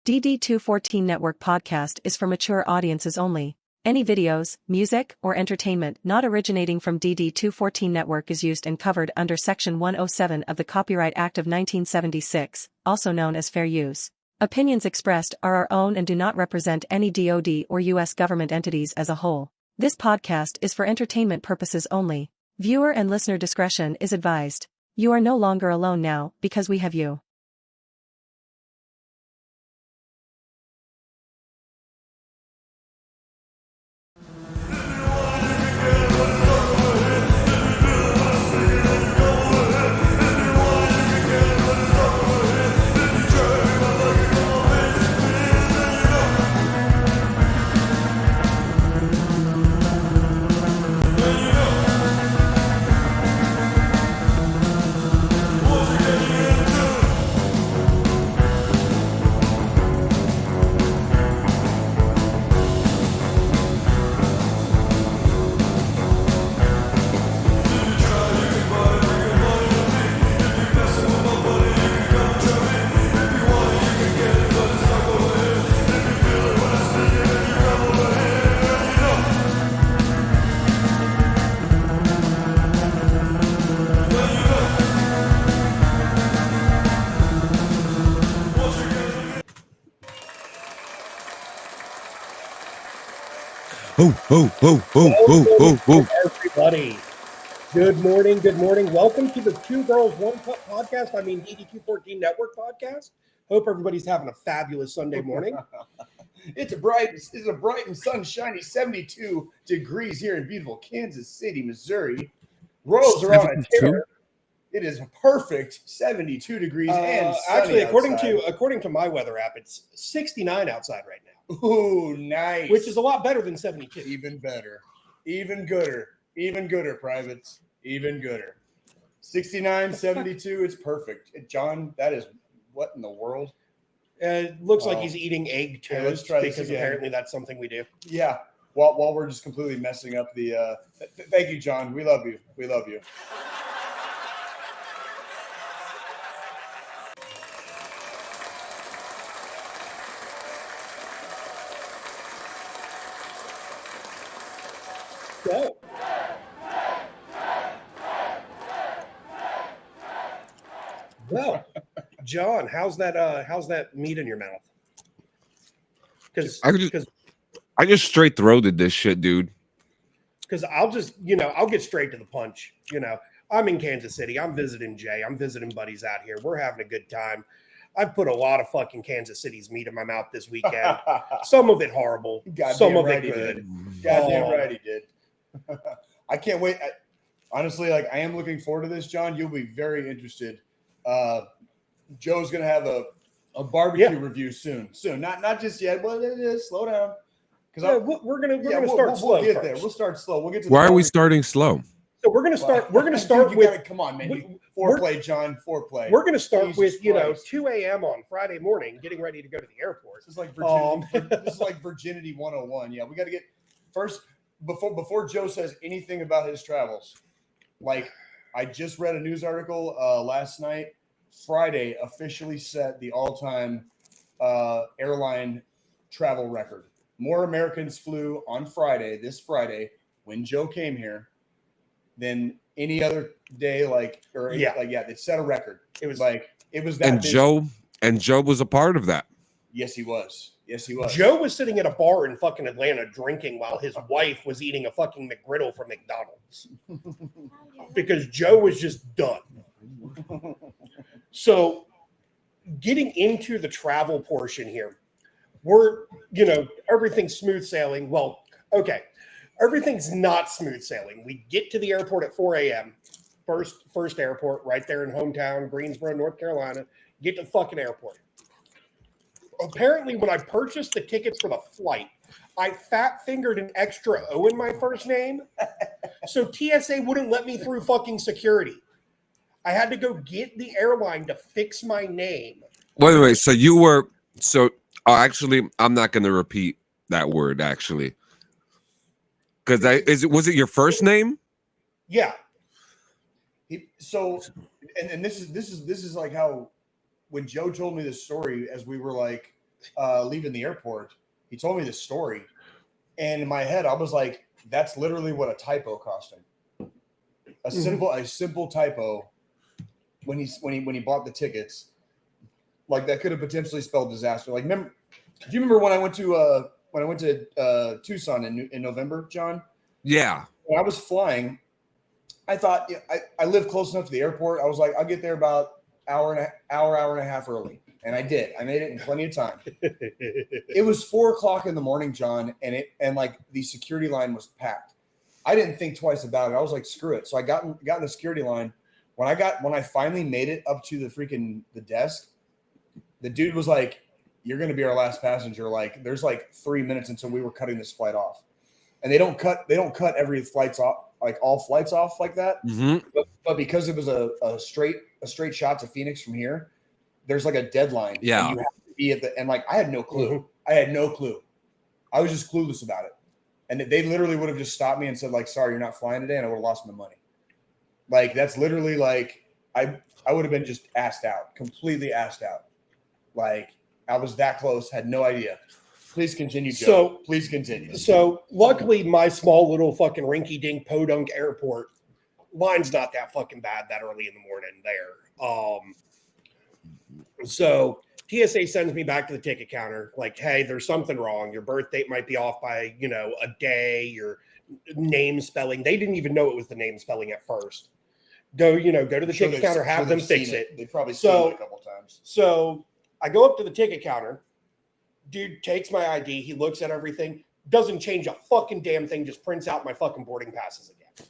DD214 Network podcast is for mature audiences only. Any videos, music, or entertainment not originating from DD214 Network is used and covered under Section 107 of the Copyright Act of 1976, also known as fair use. Opinions expressed are our own and do not represent any DoD or U.S. government entities as a whole. This podcast is for entertainment purposes only. Viewer and listener discretion is advised. You are no longer alone now because we have you. Everybody, good morning. Welcome to the Two Girls, One Cup podcast. I mean, DD214 Network podcast. Hope everybody's having a fabulous Sunday morning. It's a bright and sunshiny 72 degrees here in beautiful Kansas City, Missouri. Royals are on a tear. It is a perfect 72 degrees and actually, sunny according to my weather app, it's 69 outside right now. Ooh, nice. Which is a lot better than 72. Even better. Even gooder, privates. Even gooder. 69, 72, it's perfect. John, that is what in the world? It looks like he's eeating egg toast. Let's try this because again. Apparently that's something we do. Yeah. While we're just completely messing up the thank you, John. We love you. We love you. Go. Well, John, how's that meat in your mouth? Because I just straight throated this shit, dude. Because I'll get straight to the punch. I'm in Kansas City. I'm visiting Jay. I'm visiting buddies out here. We're having a good time. I've put a lot of fucking Kansas City's meat in my mouth this weekend. Some of it horrible. Some of it good. Goddamn right he did. I can't wait. Honestly, I am looking forward to this, John. You'll be very interested. Joe's gonna have a barbecue review soon. Not just yet, but it is. Slow down. Because we're gonna start slow. We'll get there. We'll start slow. We'll get to. Why are we starting slow? So we're gonna start with. Come on, man. Foreplay, John. Foreplay. We're gonna start with 2 a.m. on Friday morning, getting ready to go to the airport. This is like virginity. This is like virginity 101. Yeah, we got to get first before Joe says anything about his travels. I just read a news article last night. Friday officially set the all-time airline travel record. More Americans flew on this Friday, when Joe came here, than any other day. It set a record. It was that. And Joe was a part of that. Yes, he was. Joe was sitting at a bar in fucking Atlanta drinking while his wife was eating a fucking McGriddle from McDonald's because Joe was just done. So getting into the travel portion here, we're, everything's smooth sailing. Well, okay. Everything's not smooth sailing. We get to the airport at 4 a.m. First airport right there in hometown, Greensboro, North Carolina. Get to the fucking airport. Apparently, when I purchased the tickets for the flight, I fat-fingered an extra O in my first name. So TSA wouldn't let me through fucking security. I had to go get the airline to fix my name. Wait. Actually, I'm not going to repeat that word, actually. Because was it your first name? Yeah. And this is like how when Joe told me this story, as we were leaving the airport, he told me this story, and in my head, I was like, "That's literally what a typo cost him. A simple typo when he bought the tickets, like that could have potentially spelled disaster. Like, do you remember when I went to Tucson in November, John? Yeah. When I was flying, I thought I live close enough to the airport. I was like, I'll get there about hour and a half early, and I did. I made it in plenty of time. It was 4:00 in the morning, John, and like the security line was packed. I didn't think twice about it. I was like, screw it. So I got in the security line. When I finally made it up to the desk, the dude was like, "You're going to be our last passenger. Like, there's like 3 minutes until we were cutting this flight off." And they don't cut every flights off, like all flights off like that. Mm-hmm. But because it was a straight shot to Phoenix from here, there's like a deadline. Yeah. And you have to be at the, and like, I had no clue. Mm-hmm. I had no clue. I was just clueless about it. And they literally would have just stopped me and said, like, "Sorry, you're not flying today." And I would have lost my money. Like, that's literally like, I would have been just asked out, completely asked out. Like, I was that close, had no idea. Please continue, Joe. So please continue. So luckily, my small little fucking rinky-dink podunk airport line's not that fucking bad that early in the morning there. So TSA sends me back to the ticket counter, like, "Hey, there's something wrong. Your birth date might be off by, a day. Your name spelling." They didn't even know it was the name spelling at first. Go to the ticket counter, have them fix it. They probably seen it a couple times. So I go up to the ticket counter. Dude takes my ID. He looks at everything. Doesn't change a fucking damn thing. Just prints out my fucking boarding passes again.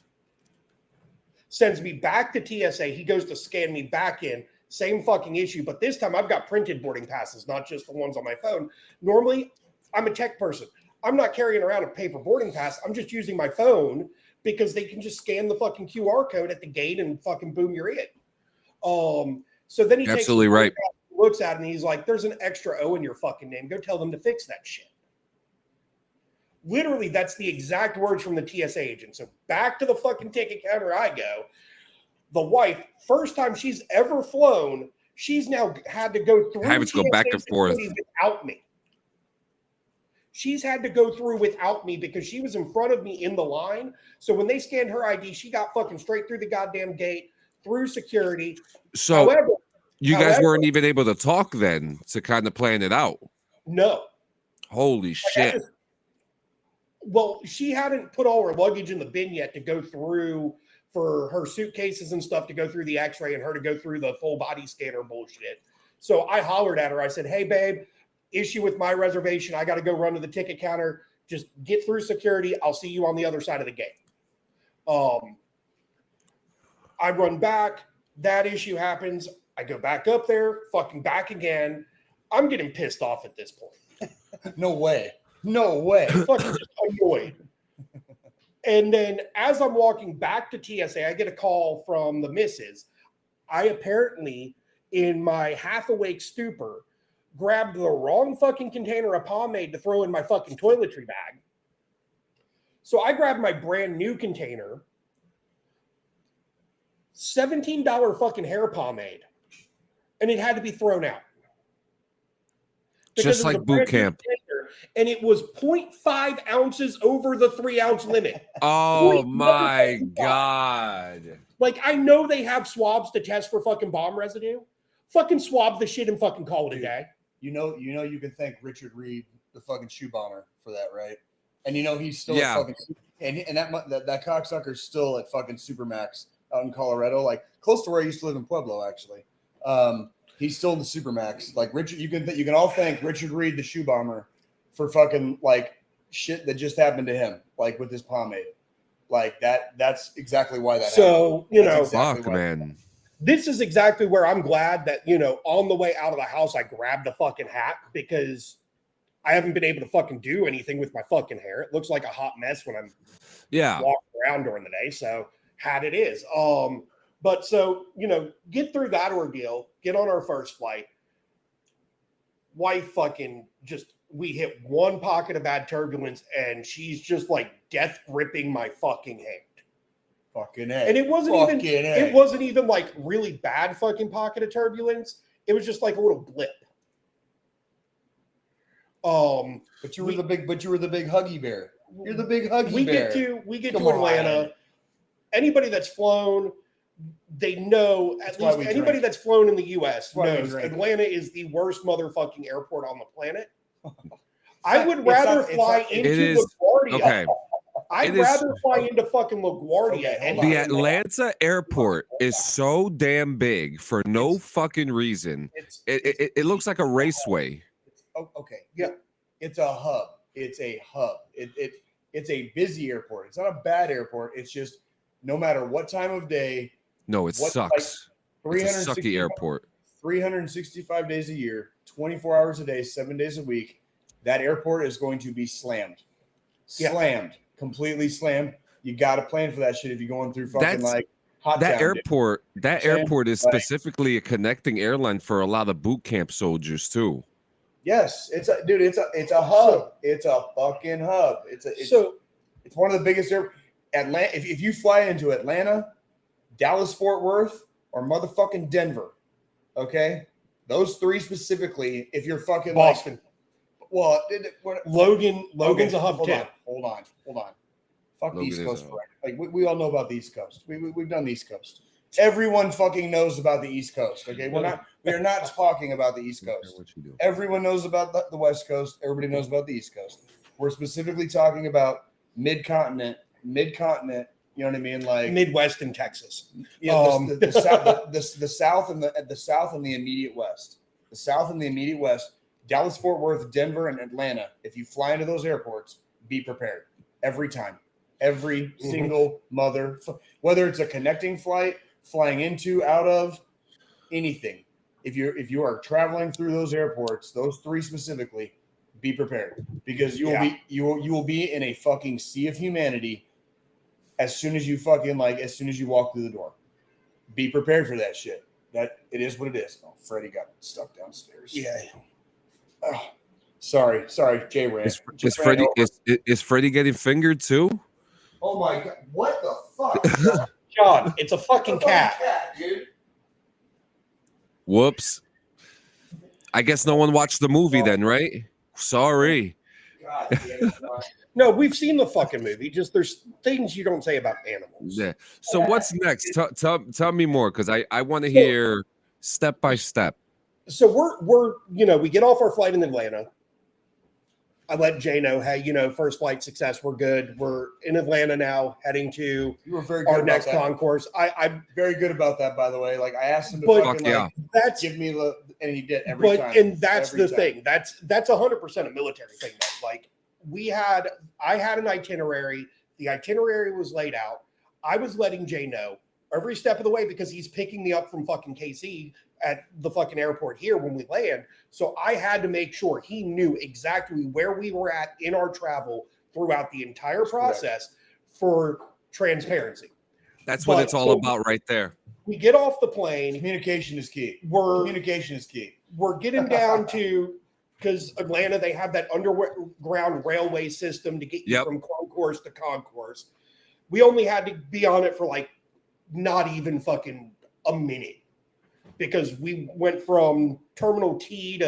Sends me back to TSA. He goes to scan me back in. Same fucking issue. But this time I've got printed boarding passes, not just the ones on my phone. Normally, I'm a tech person. I'm not carrying around a paper boarding pass. I'm just using my phone because they can just scan the fucking QR code at the gate and fucking boom, you're in. So then he Absolutely right. Looks at it and he's like, "There's an extra O in your fucking name. Go tell them to fix that shit." Literally, that's the exact words from the TSA agent. So back to the fucking ticket counter I go. The wife, first time she's ever flown, she's now had to go through Having to go back and forth without me. She's had to go through without me because she was in front of me in the line. So when they scanned her ID, she got fucking straight through the goddamn gate, through security. So However, you guys weren't even able to talk then to kind of plan it out. No. Holy shit. Well, she hadn't put all her luggage in the bin yet to go through for her suitcases and stuff, to go through the x-ray and her to go through the full body scanner bullshit. So I hollered at her. I said, "Hey, babe, issue with my reservation. I got to go run to the ticket counter. Just get through security. I'll see you on the other side of the gate." I run back. That issue happens. I go back up there, fucking back again. I'm getting pissed off at this point. No way. Fucking just annoyed. And then as I'm walking back to TSA, I get a call from the missus. I apparently, in my half-awake stupor, grabbed the wrong fucking container of pomade to throw in my fucking toiletry bag. So I grabbed my brand new container, $17 fucking hair pomade, and it had to be thrown out. Just like boot camp. And it was 0.5 ounces over the 3-ounce limit. Oh my God. Like, I know they have swabs to test for fucking bomb residue. Fucking swab the shit and fucking call it a day. You know, you can thank Richard Reed, the fucking shoe bomber, for that, right? And he's still at fucking, and that cocksucker's still at fucking Supermax out in Colorado, like close to where I used to live in Pueblo, actually. He's still in the Supermax. Like, Richard, you can all thank Richard Reed, the shoe bomber, for fucking like shit that just happened to him, like with his pomade. Like that's exactly why that happened. Fuck, man. This is exactly where I'm glad that, on the way out of the house, I grabbed a fucking hat, because I haven't been able to fucking do anything with my fucking hair. It looks like a hot mess when I'm walking around during the day. So hat it is. But so, get through that ordeal, get on our first flight. Wife fucking we hit one pocket of bad turbulence, and she's just like death gripping my fucking hand. Fucking A. And it wasn't even like really bad fucking pocket of turbulence. It was just like a little blip. But you were the big huggy bear. You're the big huggy bear. We get to Atlanta. Anybody that's flown, they know, at least anybody that's flown in the US knows Atlanta is the worst motherfucking airport on the planet. I would rather fly into LaGuardia. Okay. I'd rather fly into fucking LaGuardia. Okay, the Atlanta airport is so damn big for no fucking reason. It looks like a raceway. Okay. Yeah. It's a hub. It's a hub. It's a busy airport. It's not a bad airport. It's just no matter what time of day. No, it sucks. It's a sucky airport. 365 days a year, 24 hours a day, 7 days a week. That airport is going to be slammed. Completely slammed. You got to plan for that shit if you're going through fucking that airport. That airport is specifically a connecting airline for a lot of boot camp soldiers too. Yes, it's a hub. It's a fucking hub. It's one of the biggest Atlanta. If you fly into Atlanta, Dallas, Fort Worth, or motherfucking Denver, okay, those three specifically. If you're fucking Boston, Logan's a hub too. Hold on. Fuck the East Coast, like we all know about the East Coast. We've done the East Coast. Everyone fucking knows about the East Coast. Okay, we're not talking about the East Coast. Everyone knows about the West Coast. Everybody knows about the East Coast. We're specifically talking about mid-continent. You know what I mean? Like Midwest and Texas. The South and the immediate West. The South and the immediate West. Dallas, Fort Worth, Denver, and Atlanta. If you fly into those airports, be prepared every time. Every single whether it's a connecting flight, flying into, out of, anything. If you are traveling through those airports, those three specifically, be prepared because you will be in a fucking sea of humanity as soon as you walk through the door. Be prepared for that shit. That it is what it is. Oh, Freddie got stuck downstairs. Yeah. Oh, sorry, Jay Ray. Is Freddie getting fingered too? Oh my god! What the fuck, John? It's a fucking cat, dude. Whoops. I guess no one watched the movie then, right? Sorry. God, no, we've seen the fucking movie. Just there's things you don't say about animals. Yeah. So what's next? Tell me more because I want to hear step by step. So we're we get off our flight in Atlanta. I let Jay know, hey, first flight success. We're good. We're in Atlanta now, heading to our next concourse. I'm very good about that, by the way. Like I asked him to give me and he did every time. And that's the thing. That's 100% a military thing. Though. Like I had an itinerary. The itinerary was laid out. I was letting Jay know every step of the way because he's picking me up from fucking KC at the fucking airport here when we land. So I had to make sure he knew exactly where we were at in our travel throughout the entire process for transparency. That's what it's all about right there. We get off the plane. Communication is key. Communication is key. We're getting down to, because Atlanta, they have that underground railway system to get you from concourse to concourse. We only had to be on it for not even fucking a minute. Because we went from Terminal T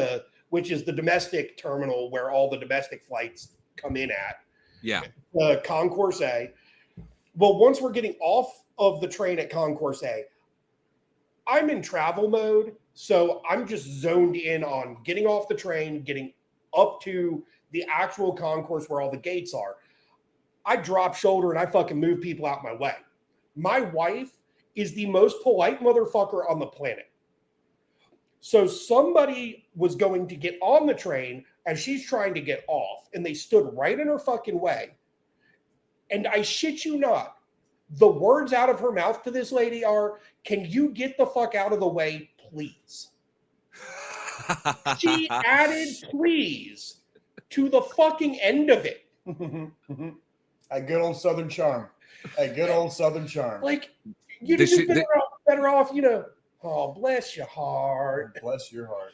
which is the domestic terminal where all the domestic flights come in at. Yeah. Concourse A. Well, once we're getting off of the train at Concourse A, I'm in travel mode. So I'm just zoned in on getting off the train, getting up to the actual concourse where all the gates are. I drop shoulder and I fucking move people out my way. My wife is the most polite motherfucker on the planet. So somebody was going to get on the train as she's trying to get off, and they stood right in her fucking way. And I shit you not, the words out of her mouth to this lady are, "Can you get the fuck out of the way, please?" She added "please" to the fucking end of it. A good old Southern charm. Like, you'd have just been better off, oh, bless your heart. Bless your heart.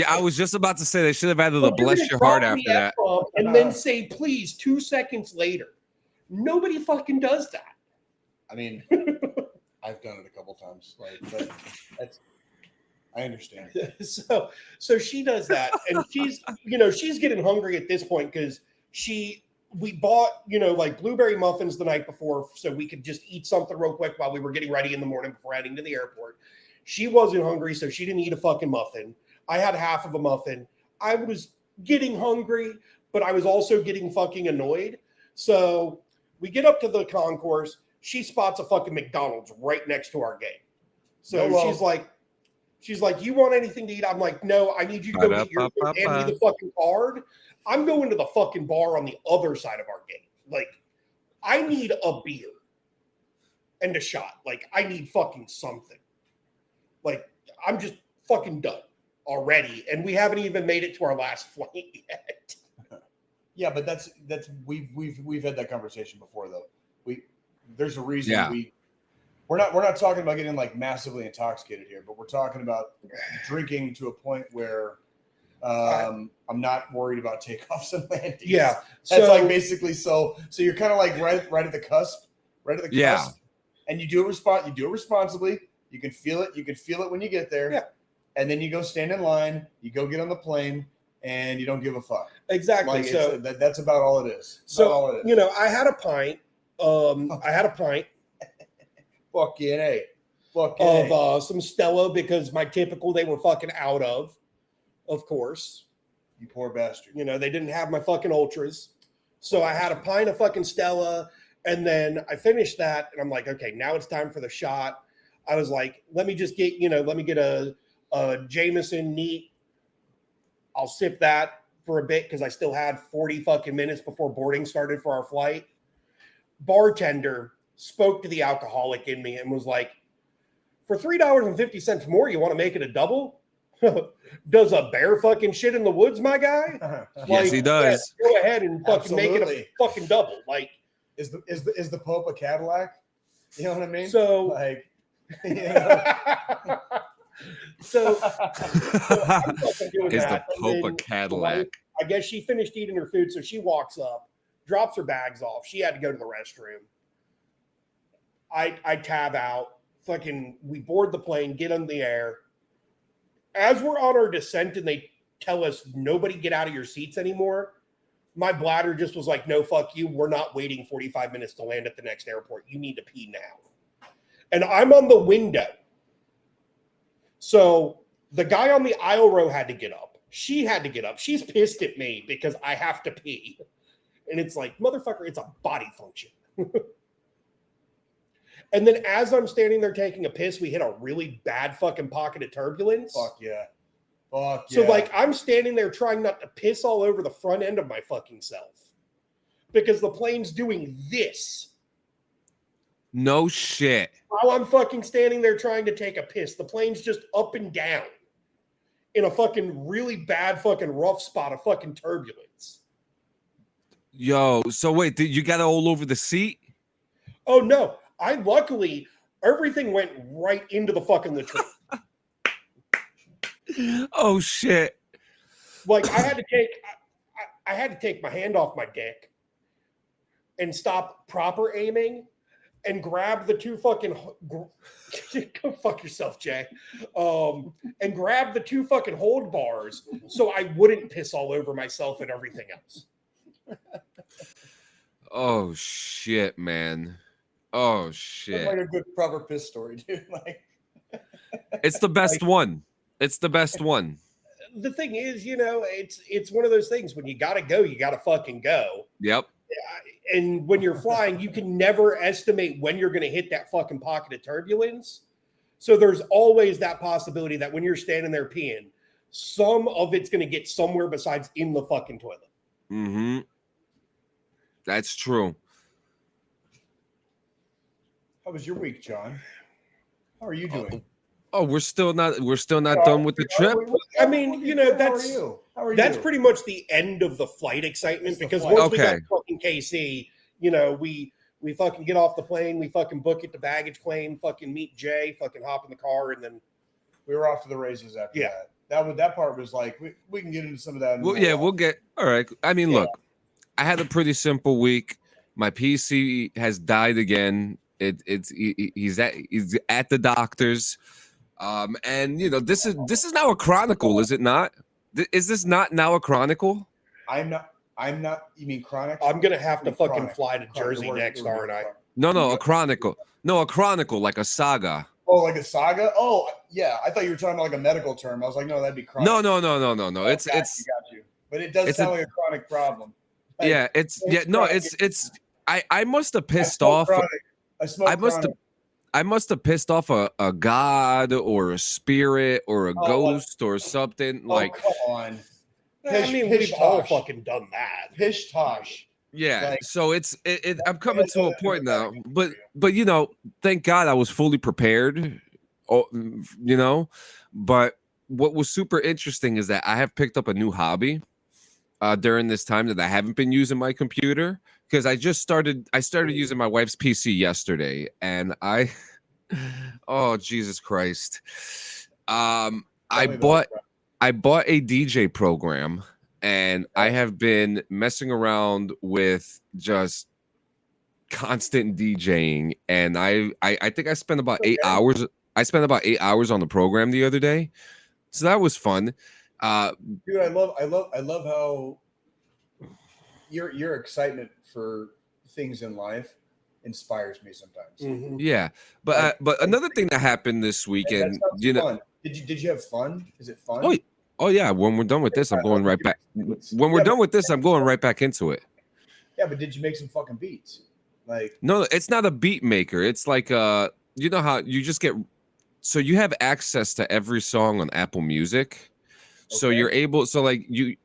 I was just about to say they should have added the bless your heart after that. And then say please 2 seconds later. Nobody fucking does that. I mean, I've done it a couple times. I understand. So she does that, and she's getting hungry at this point because we bought like blueberry muffins the night before so we could just eat something real quick while we were getting ready in the morning before heading to the airport. She wasn't hungry, so she didn't eat a fucking muffin. I had half of a muffin. I was getting hungry, but I was also getting fucking annoyed. So we get up to the concourse. She spots a fucking McDonald's right next to our gate. So she's like, you want anything to eat? I'm like, no, I need you to go get your food. Hand me the fucking card. I'm going to the fucking bar on the other side of our gate. Like, I need a beer and a shot. Like, I need fucking something. Like, I'm just fucking done already. And we haven't even made it to our last flight yet. Yeah, but that's we've had that conversation before though. There's a reason Yeah. We're not talking about getting like massively intoxicated here, but we're talking about drinking to a point where I'm not worried about takeoffs and landings. Yeah. That's like basically so you're kind of like right at the cusp. Yeah. And you do it responsibly. You can feel it. You can feel it when you get there. Yeah. And then you go stand in line, you go get on the plane, and you don't give a fuck. Exactly. Like so that's about all it is. I had a pint. Fucking A. Of some Stella because my typical they were fucking out of course. You poor bastard. They didn't have my fucking ultras. So I had a pint of fucking Stella, and then I finished that, and I'm like, okay, now it's time for the shot. I was like, let me just get, let me get a Jameson neat. I'll sip that for a bit because I still had 40 fucking minutes before boarding started for our flight. Bartender spoke to the alcoholic in me and was like, for $3.50 more, you want to make it a double? Does a bear fucking shit in the woods, my guy? Yes, he does. Yeah, go ahead and fucking make it a fucking double. Like, is the Pope a Cadillac? You know what I mean? So like, so I'm fucking doing is that. the Pope a Cadillac? I guess she finished eating her food, so she walks up, drops her bags off. She had to go to the restroom. I tab out. Fucking, we board the plane, get in the air. As we're on our descent and they tell us nobody get out of your seats anymore, my bladder just was like, no, fuck you. We're not waiting 45 minutes to land at the next airport. You need to pee now. And I'm on the window. So the guy on the aisle row had to get up. She had to get up. She's pissed at me because I have to pee. And it's like, motherfucker, it's a body function. And then as I'm standing there taking a piss, we hit a really bad fucking pocket of turbulence. Fuck yeah. So like I'm standing there trying not to piss all over the front end of my fucking self because the plane's doing this. No shit. While I'm fucking standing there trying to take a piss, the plane's just up and down in a fucking really bad fucking rough spot of fucking turbulence. Yo, so wait, you got it all over the seat? Oh no. Luckily, everything went right into the fucking latrine. Oh shit! Like I had to take my hand off my dick and stop proper aiming and grab the two fucking go fuck yourself, Jay. And grab the two fucking hold bars so I wouldn't piss all over myself and everything else. Oh shit, man. Oh shit! That's like a good proper piss story, dude. Like, it's the best one. It's the best one. The thing is, it's one of those things when you gotta go, you gotta fucking go. Yep. And when you're flying, you can never estimate when you're gonna hit that fucking pocket of turbulence. So there's always that possibility that when you're standing there peeing, some of it's gonna get somewhere besides in the fucking toilet. Mm-hmm. That's true. How was your week, John? How are you doing? Oh, we're still not done with the trip. I mean, that's pretty much the end of the flight excitement because once we got to fucking KC, we fucking get off the plane, we fucking book it to baggage claim, fucking meet Jay, fucking hop in the car, and then we were off to the races after that. That part was like we can get into some of that. Well, yeah, we'll get all right. I mean, look, I had a pretty simple week. My PC has died again. He's at the doctor's. And you know, this is now a chronicle, is it not? Is this not now a chronicle? I'm not. You mean chronic? I'm gonna have to fucking Chronic. fly to Jersey next, aren't I? No, a chronicle. No, a chronicle, like a saga. Oh, like a saga? Oh, yeah. I thought you were talking about like a medical term. I was like, no, that'd be chronic. No. Oh, It's got you. But it does sound like a chronic problem. Like, yeah, it's. I must have pissed off. I must have pissed off a god or a spirit or a ghost or something. Like, come on. We've all fucking done that. Pish tosh. Yeah, Like, so I'm coming to a point now, but you know, thank God I was fully prepared. Oh, you know, but what was super interesting is that I have picked up a new hobby during this time that I haven't been using my computer, because I started using my wife's PC yesterday, and oh Jesus Christ, I bought a DJ program. And I have been messing around with just constant DJing, and I think I spent about 8 hours. I spent about 8 hours on the program the other day, so that was fun. Dude, I love how your excitement for things in life inspires me sometimes. Mm-hmm. Yeah, but another thing that happened this weekend, you know, fun. Did you have fun? Is it fun? Oh yeah, when we're done with this, I'm going right back. When we're done with this, I'm going right back into it. Yeah, but did you make some fucking beats? Like, no, it's not a beat maker. It's like you know how you just get, so you have access to every song on Apple Music. So you're able, so like you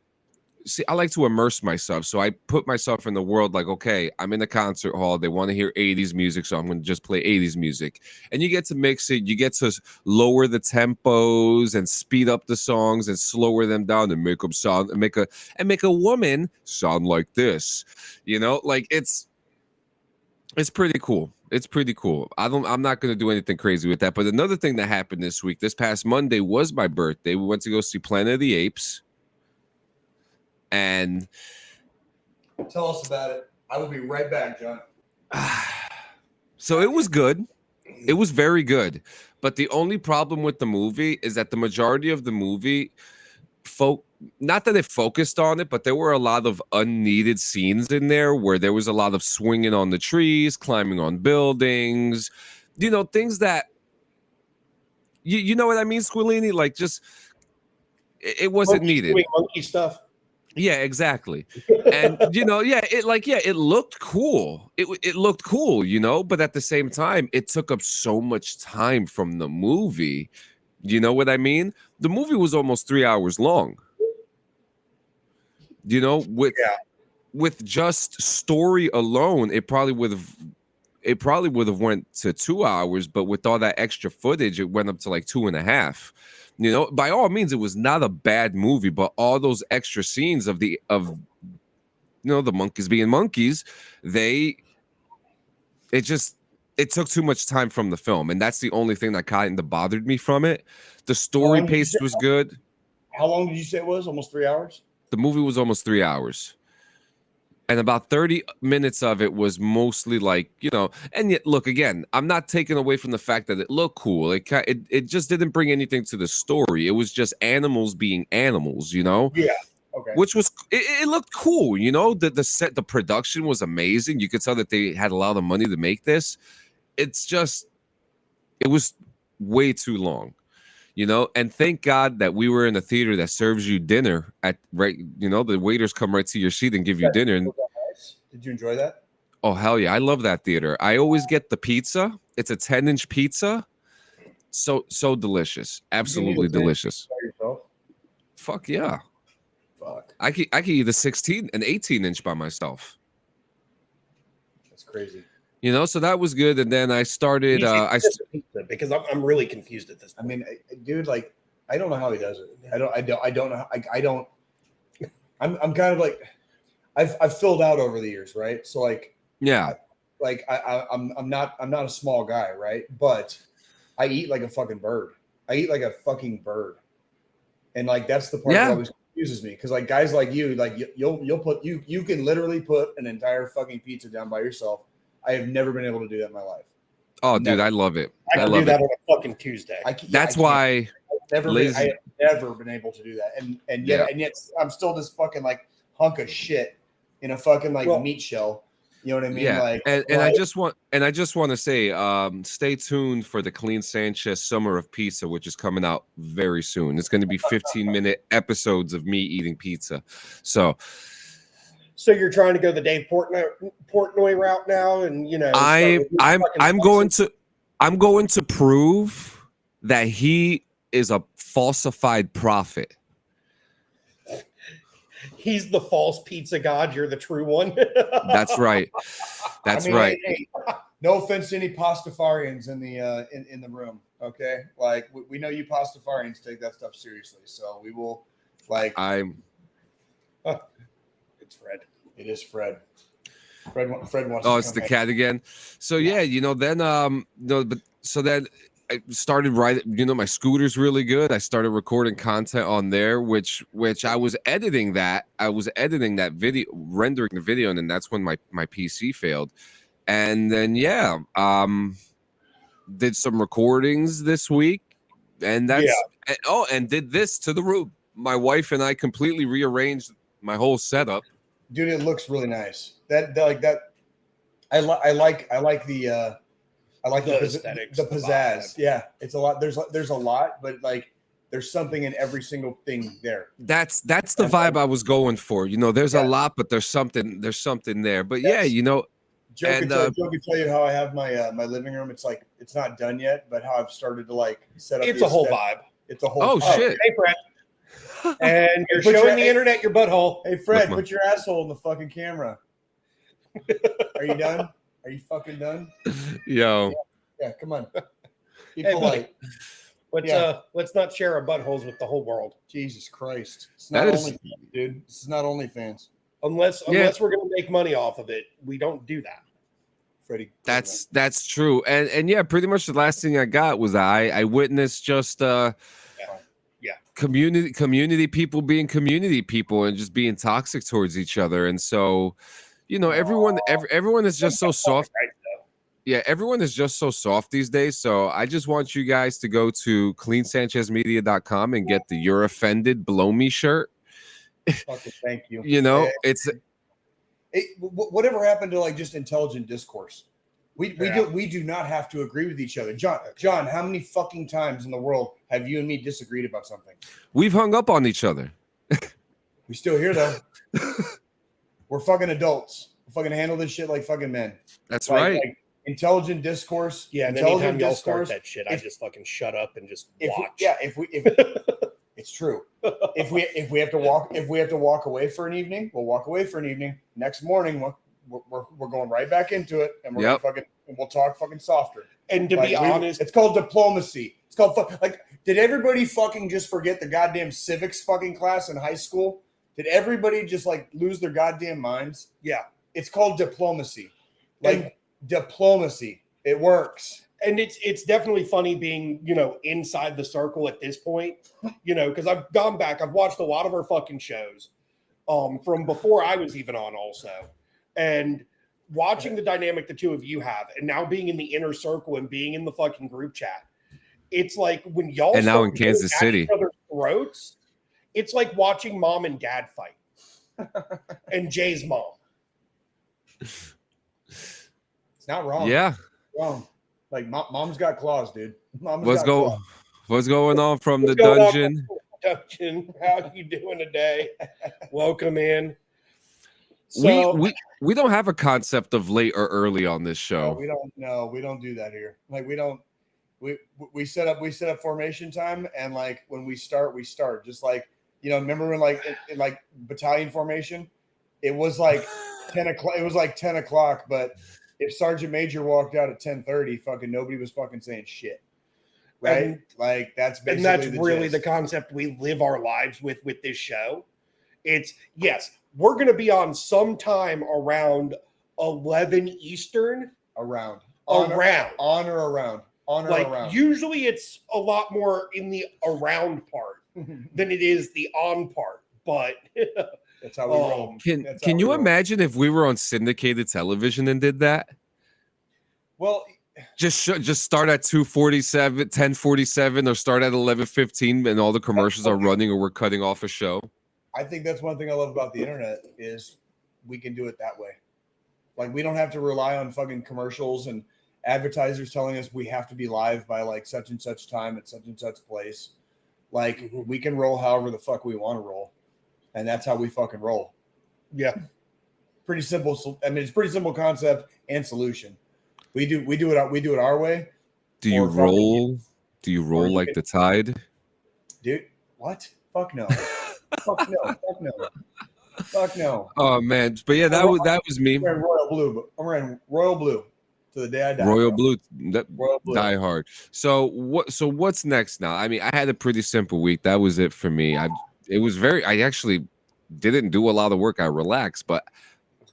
see, I like to immerse myself. So I put myself in the world like, okay, I'm in a concert hall. They want to hear 80s music. So I'm going to just play 80s music. And you get to mix it. You get to lower the tempos and speed up the songs and slower them down and make them sound and make a woman sound like this. You know, like it's pretty cool. It's pretty cool. I'm not going to do anything crazy with that. But another thing that happened this week, this past Monday was my birthday. We went to go see Planet of the Apes. And tell us about it. I will be right back, John. So it was good. It was very good. But the only problem with the movie is that the majority of the movie, not that it focused on it, but there were a lot of unneeded scenes in there where there was a lot of swinging on the trees, climbing on buildings, you know, things that, you know what I mean, Squillini? Like, just, it wasn't needed. Monkey stuff. Yeah, exactly. And you know, it looked cool. It looked cool, you know, but at the same time, it took up so much time from the movie. You know what I mean? The movie was almost 3 hours long. You know, with just story alone, it probably would have went to 2 hours, but with all that extra footage, it went up to like 2.5. You know, by all means, it was not a bad movie, but all those extra scenes of the monkeys being monkeys, it took too much time from the film, and that's the only thing that kind of bothered me from it. The story pace was good. How long did you say it was? Almost 3 hours? The movie was almost 3 hours. And about 30 minutes of it was mostly like, you know, and yet, look, again, I'm not taking away from the fact that it looked cool. It just didn't bring anything to the story. It was just animals being animals, you know? Yeah. Okay. Which was, it looked cool, you know? The production was amazing. You could tell that they had a lot of money to make this. It's just, it was way too long. You know, and thank God that we were in a theater that serves you dinner the waiters come right to your seat and give you dinner. And did you enjoy that? oh, hell yeah. I love that theater. I always get the pizza. It's a 10-inch pizza. So delicious. Absolutely delicious. Fuck yeah. Fuck. I could eat a 16 and 18-inch by myself. That's crazy. You know, so that was good. And then I started because I'm really confused at this point. I mean, dude, like, I don't know how he does it. I don't know. I'm kind of like, I've filled out over the years, right? So like, yeah, I'm not a small guy, right? But I eat like a fucking bird. I eat like a fucking bird. And like, that's the part that always confuses me. Cause like guys like you, like you can literally put an entire fucking pizza down by yourself. I have never been able to do that in my life. Oh, dude, Never. I love it. I can do love that it. on a fucking Tuesday. That's why. I have never been able to do that, and yet I'm still this fucking like hunk of shit in a fucking like meat shell. You know what I mean? Yeah, Like, and I just want to say, stay tuned for the Clean Sanchez Summer of Pizza, which is coming out very soon. It's going to be 15-minute episodes of me eating pizza. So you're trying to go the Dave Portnoy route now, and I'm going to prove that he is a falsified prophet. He's the false pizza god. You're the true one. That's right. That's right. Hey, no offense to any pastafarians in the room. Okay, like we know you pastafarians take that stuff seriously, so we will. Like, it's Fred. It is Fred. Fred wants. Oh, it's the cat again. So yeah, then I started writing. My scooter's really good. I started recording content on there, which I was editing that. I was editing that video, rendering the video, and then that's when my PC failed. And then did some recordings this week, and and did this to the room. My wife and I completely rearranged my whole setup. Dude, it looks really nice. That. I like the aesthetics, the pizzazz. Yeah, it's a lot. There's a lot, but like there's something in every single thing there. That's the vibe I was going for. There's a lot, but there's something there. But Joe can tell you how I have my living room. It's like it's not done yet, but how I've started to like set up. It's a whole vibe. It's a whole. Shit! Hey, Fred. And you're showing the internet your butthole. Hey, Fred, put your asshole in the fucking camera. Are you done? Are you fucking done? Yo. Yeah, come on. Be polite. Let's not share our buttholes with the whole world. Jesus Christ. It's not OnlyFans, dude. This is not OnlyFans. Unless we're gonna make money off of it, we don't do that. Freddie. That's true. And pretty much the last thing I got was I witnessed just community people being community people and just being toxic towards each other. And so everyone is just so soft. Yeah, everyone is just so soft these days. So I just want you guys to go to cleansanchezmedia.com and get the You're Offended Blow Me shirt. Fucking thank you. Whatever happened to like just intelligent discourse? We do not have to agree with each other. John, how many fucking times in the world have you and me disagreed about something? We've hung up on each other. We still here though. We're fucking adults. We fucking handle this shit like fucking men. That's right. Like intelligent discourse. Yeah, and anytime y'all start that shit, I just fucking shut up and just watch. If it's true. If we have to walk away for an evening, we'll walk away for an evening. Next morning, we're going right back into it, and we'll talk fucking softer. And to be honest, it's called diplomacy. It's called did everybody fucking just forget the goddamn civics fucking class in high school? Did everybody just like lose their goddamn minds? Yeah, it's called diplomacy. Diplomacy. It works. And it's definitely funny being, inside the circle at this point, because I've gone back. I've watched a lot of our fucking shows from before I was even on also. And watching the dynamic the two of you have and now being in the inner circle and being in the fucking group chat, it's like when y'all and now in Kansas City, each other's throats, it's like watching mom and dad fight and Jay's mom. It's not wrong. Yeah. Wrong. Like mom's got claws, dude. What's going on from the dungeon? How you doing today? Welcome in. So, we don't have a concept of late or early on this show. We don't do that here. Like we set up formation time, and like when we start. Just like remember when like in like battalion formation, it was like 10 o'clock. It was like 10 o'clock, but if Sergeant Major walked out at 10:30, fucking nobody was fucking saying shit. Right? And, like that's basically and that's really the concept we live our lives with this show. It's we're gonna be on sometime around 11 Eastern. Around. Usually it's a lot more in the around part than it is the on part, but that's how we roll. Can you imagine if we were on syndicated television and did that? Well, just start at 2:47, 10:47, or start at 11:15, and all the commercials are running, or we're cutting off a show. I think that's one thing I love about the internet is we can do it that way. Like we don't have to rely on fucking commercials and advertisers telling us we have to be live by like such and such time at such and such place. Like we can roll however the fuck we want to roll, and that's how we fucking roll. Yeah, pretty simple. I mean, it's pretty simple concept and solution. We do it our way. Do you roll? Do you roll like the tide? Dude, what? Fuck no. Fuck no. Fuck no. Fuck no. Oh man, but yeah, that was me. I'm wearing royal blue. I'm wearing royal blue to the day I die. Royal blue, royal blue, die hard. So what's next now? I mean, I had a pretty simple week. That was it for me. I actually didn't do a lot of work. I relaxed, but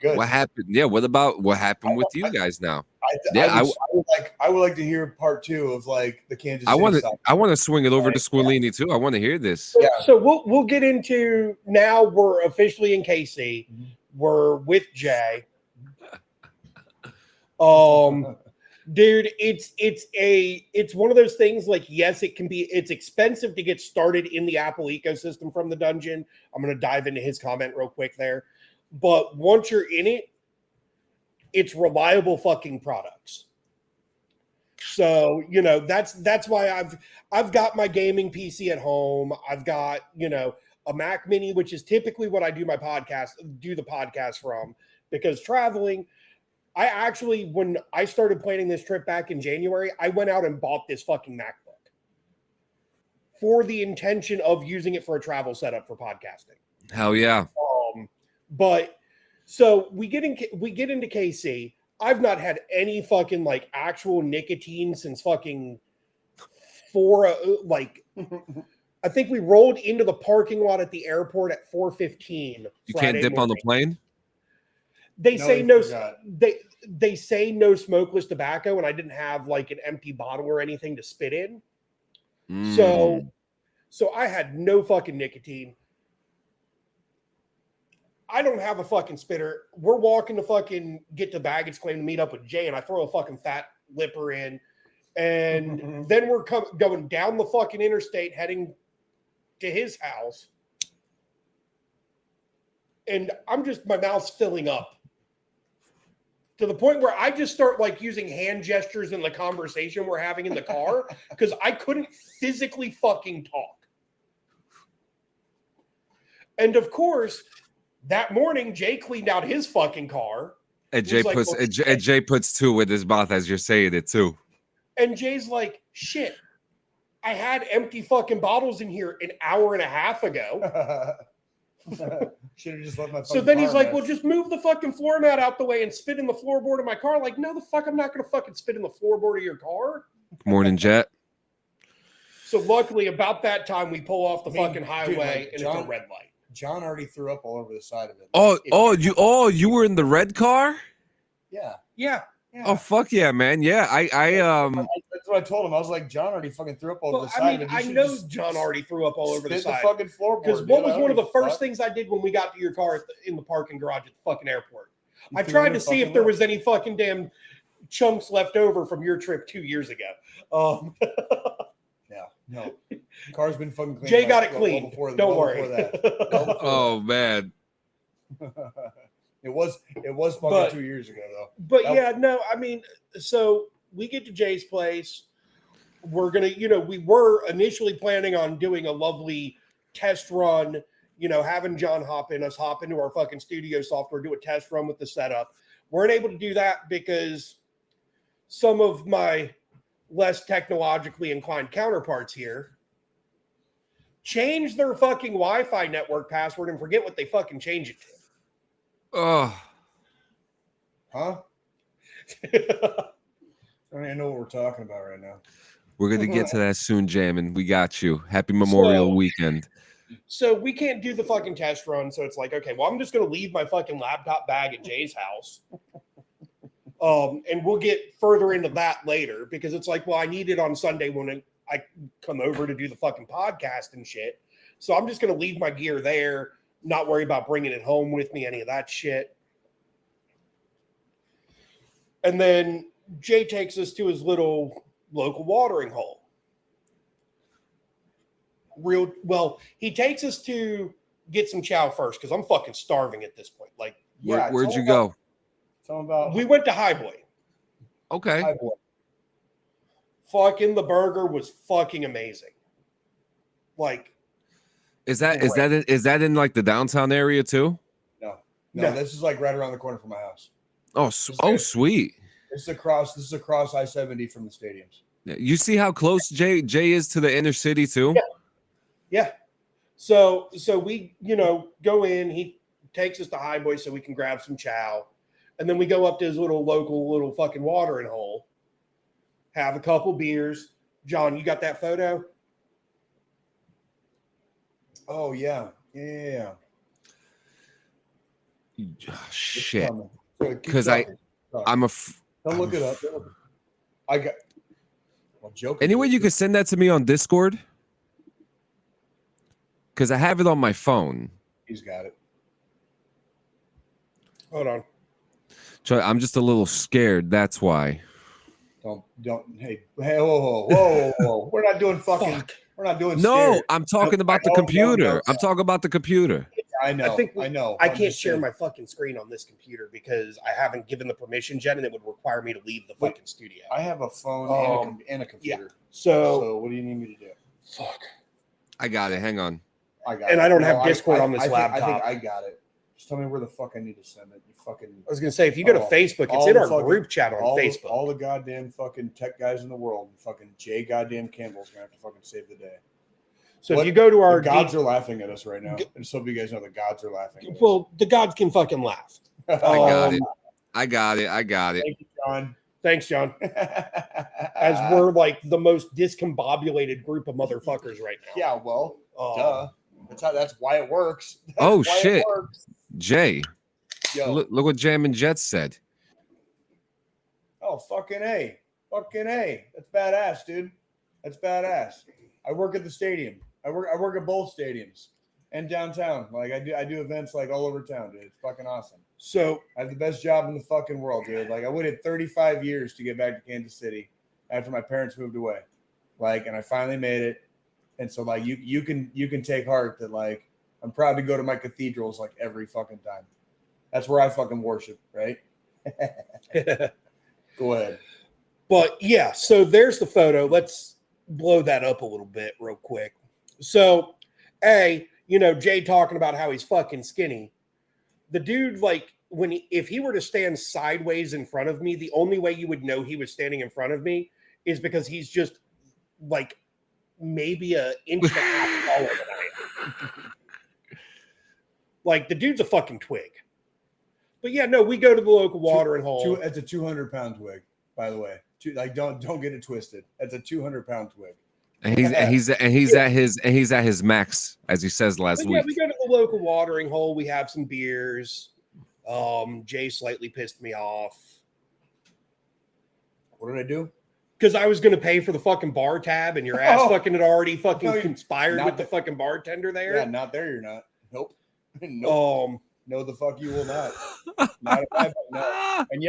good. What happened? Yeah, what happened with you guys now? I would like to hear part 2 of like the Kansas City side. I want to swing it over to Squillini too. I want to hear this. So we'll get into now. We're officially in KC. We're with Jay. Dude, it's one of those things. Like, yes, it's expensive to get started in the Apple ecosystem from the dungeon. I'm going to dive into his comment real quick there. But once you're in it, it's reliable fucking products. So, that's why I've got my gaming PC at home. I've got, a Mac Mini, which is typically what I do the podcast from, because traveling, I actually, when I started planning this trip back in January, I went out and bought this fucking MacBook for the intention of using it for a travel setup for podcasting. Hell yeah. But so we get into KC. I've not had any fucking like actual nicotine since fucking I think we rolled into the parking lot at the airport at 4:15. You can't dip on the plane? They say they say no smokeless tobacco, and I didn't have like an empty bottle or anything to spit in. So I had no fucking nicotine. I don't have a fucking spitter. We're walking to fucking get to baggage claim to meet up with Jay, and I throw a fucking fat lipper in. And then we're going down the fucking interstate heading to his house. And my mouth's filling up to the point where I just start like using hand gestures in the conversation we're having in the car because I couldn't physically fucking talk. And of course, that morning, Jay cleaned out his fucking car. And Jay puts 2 with his mouth as you're saying it too. And Jay's like, shit, I had empty fucking bottles in here an hour and a half ago. Should have just left my. So then he's like, well, just move the fucking floor mat out the way and spit in the floorboard of my car. Like, no, the fuck, I'm not going to fucking spit in the floorboard of your car. Morning, Jet. So luckily, about that time, we pull off the fucking highway and it's a red light. John already threw up all over the side of it. You were in the red car? Yeah. Oh fuck yeah, man. Yeah. That's what I told him. I was like, John already fucking threw up all over the side. I know John already threw up all over the side. The fucking floorboard. Because what was one of the first things I did when we got to your car in the parking garage at the fucking airport? I tried to see if there was any fucking damn chunks left over from your trip 2 years ago. No. The car's been fucking clean. Jay got it clean. Don't worry. Oh man. It was fucking 2 years ago though. But so we get to Jay's place. We're gonna, we were initially planning on doing a lovely test run, having John hop into our fucking studio software, do a test run with the setup. Weren't able to do that because some of my less technologically inclined counterparts here change their fucking Wi-Fi network password and forget what they fucking change it to. Oh. Huh? I don't even know what we're talking about right now. We're going to get to that soon, Jamin. We got you. Happy Memorial Weekend. So we can't do the fucking test run. So it's like, okay, well, I'm just going to leave my fucking laptop bag at Jay's house. And we'll get further into that later because it's like, well, I need it on Sunday when I come over to do the fucking podcast and shit. So I'm just going to leave my gear there, not worry about bringing it home with me, any of that shit. And then Jay takes us to his little local watering hole. He takes us to get some chow first because I'm fucking starving at this point. Like, Where'd you go? Tell them about. We went to High Boy. Okay. High Boy. Fucking the burger was fucking amazing. Like, is that in like the downtown area too? No, this is like right around the corner from my house. Oh, sweet. This is across I-70 from the stadiums. You see how close Jay is to the inner city too? Yeah. So we, go in, he takes us to High Boy so we can grab some chow. And then we go up to his little fucking watering hole, have a couple beers. John, you got that photo? Oh yeah. Yeah. Shit. Because I'm a. Don't look it up. I got. Well, joking. Anyway, you could send that to me on Discord. Because I have it on my phone. He's got it. Hold on. I'm just a little scared. That's why. Don't. Hey, whoa. We're not doing fucking. Fuck. We're not doing. No, scared. I'm talking about the computer. No. I'm talking about the computer. I know. I know. I can't share my fucking screen on this computer because I haven't given the permission yet, and it would require me to leave the fucking studio. I have a phone and a computer. Yeah. So what do you need me to do? Fuck. I got it. Hang on. I got and it. I don't have Discord on this I laptop. think I got it. Just tell me where the fuck I need to send it. You fucking. I was gonna say if you go to Facebook, it's in our group chat on Facebook. All the goddamn fucking tech guys in the world, fucking Jay goddamn Campbell's gonna have to fucking save the day. So if you go to our the gods are laughing at us right now, and so you guys know the gods are laughing. At well, the gods can fucking laugh. I got it. Thank you, John. Thanks, John. As we're like the most discombobulated group of motherfuckers right now. Yeah, well, duh. That's why it works. Shit, Jay. Yo. Look what Jam and Jets said. Oh, fucking A. That's badass, dude. That's badass. I work at the stadium. I work at both stadiums and downtown. Like I do events like all over town, dude. It's fucking awesome. So I have the best job in the fucking world, dude. Like I waited 35 years to get back to Kansas City after my parents moved away. Like, and I finally made it. And so like you can take heart that like I'm proud to go to my cathedrals like every fucking time. That's where I fucking worship, right? Go ahead. But yeah, so there's the photo. Let's blow that up a little bit real quick. So, Jay talking about how he's fucking skinny. The dude, like, if he were to stand sideways in front of me, the only way you would know he was standing in front of me is because he's just like maybe an inch and a half taller than I am. Like the dude's a fucking twig. But yeah, no, we go to the local watering hole. It's a 200-pound twig, by the way. Don't get it twisted. That's a 200-pound twig. And he's at his max, as he says last week. Yeah, we go to the local watering hole. We have some beers. Jay slightly pissed me off. What did I do? Because I was going to pay for the fucking bar tab, and your ass fucking had already fucking conspired with the fucking bartender there. Yeah, not there. You're not. Nope. Nope. No, the fuck you will not. No. And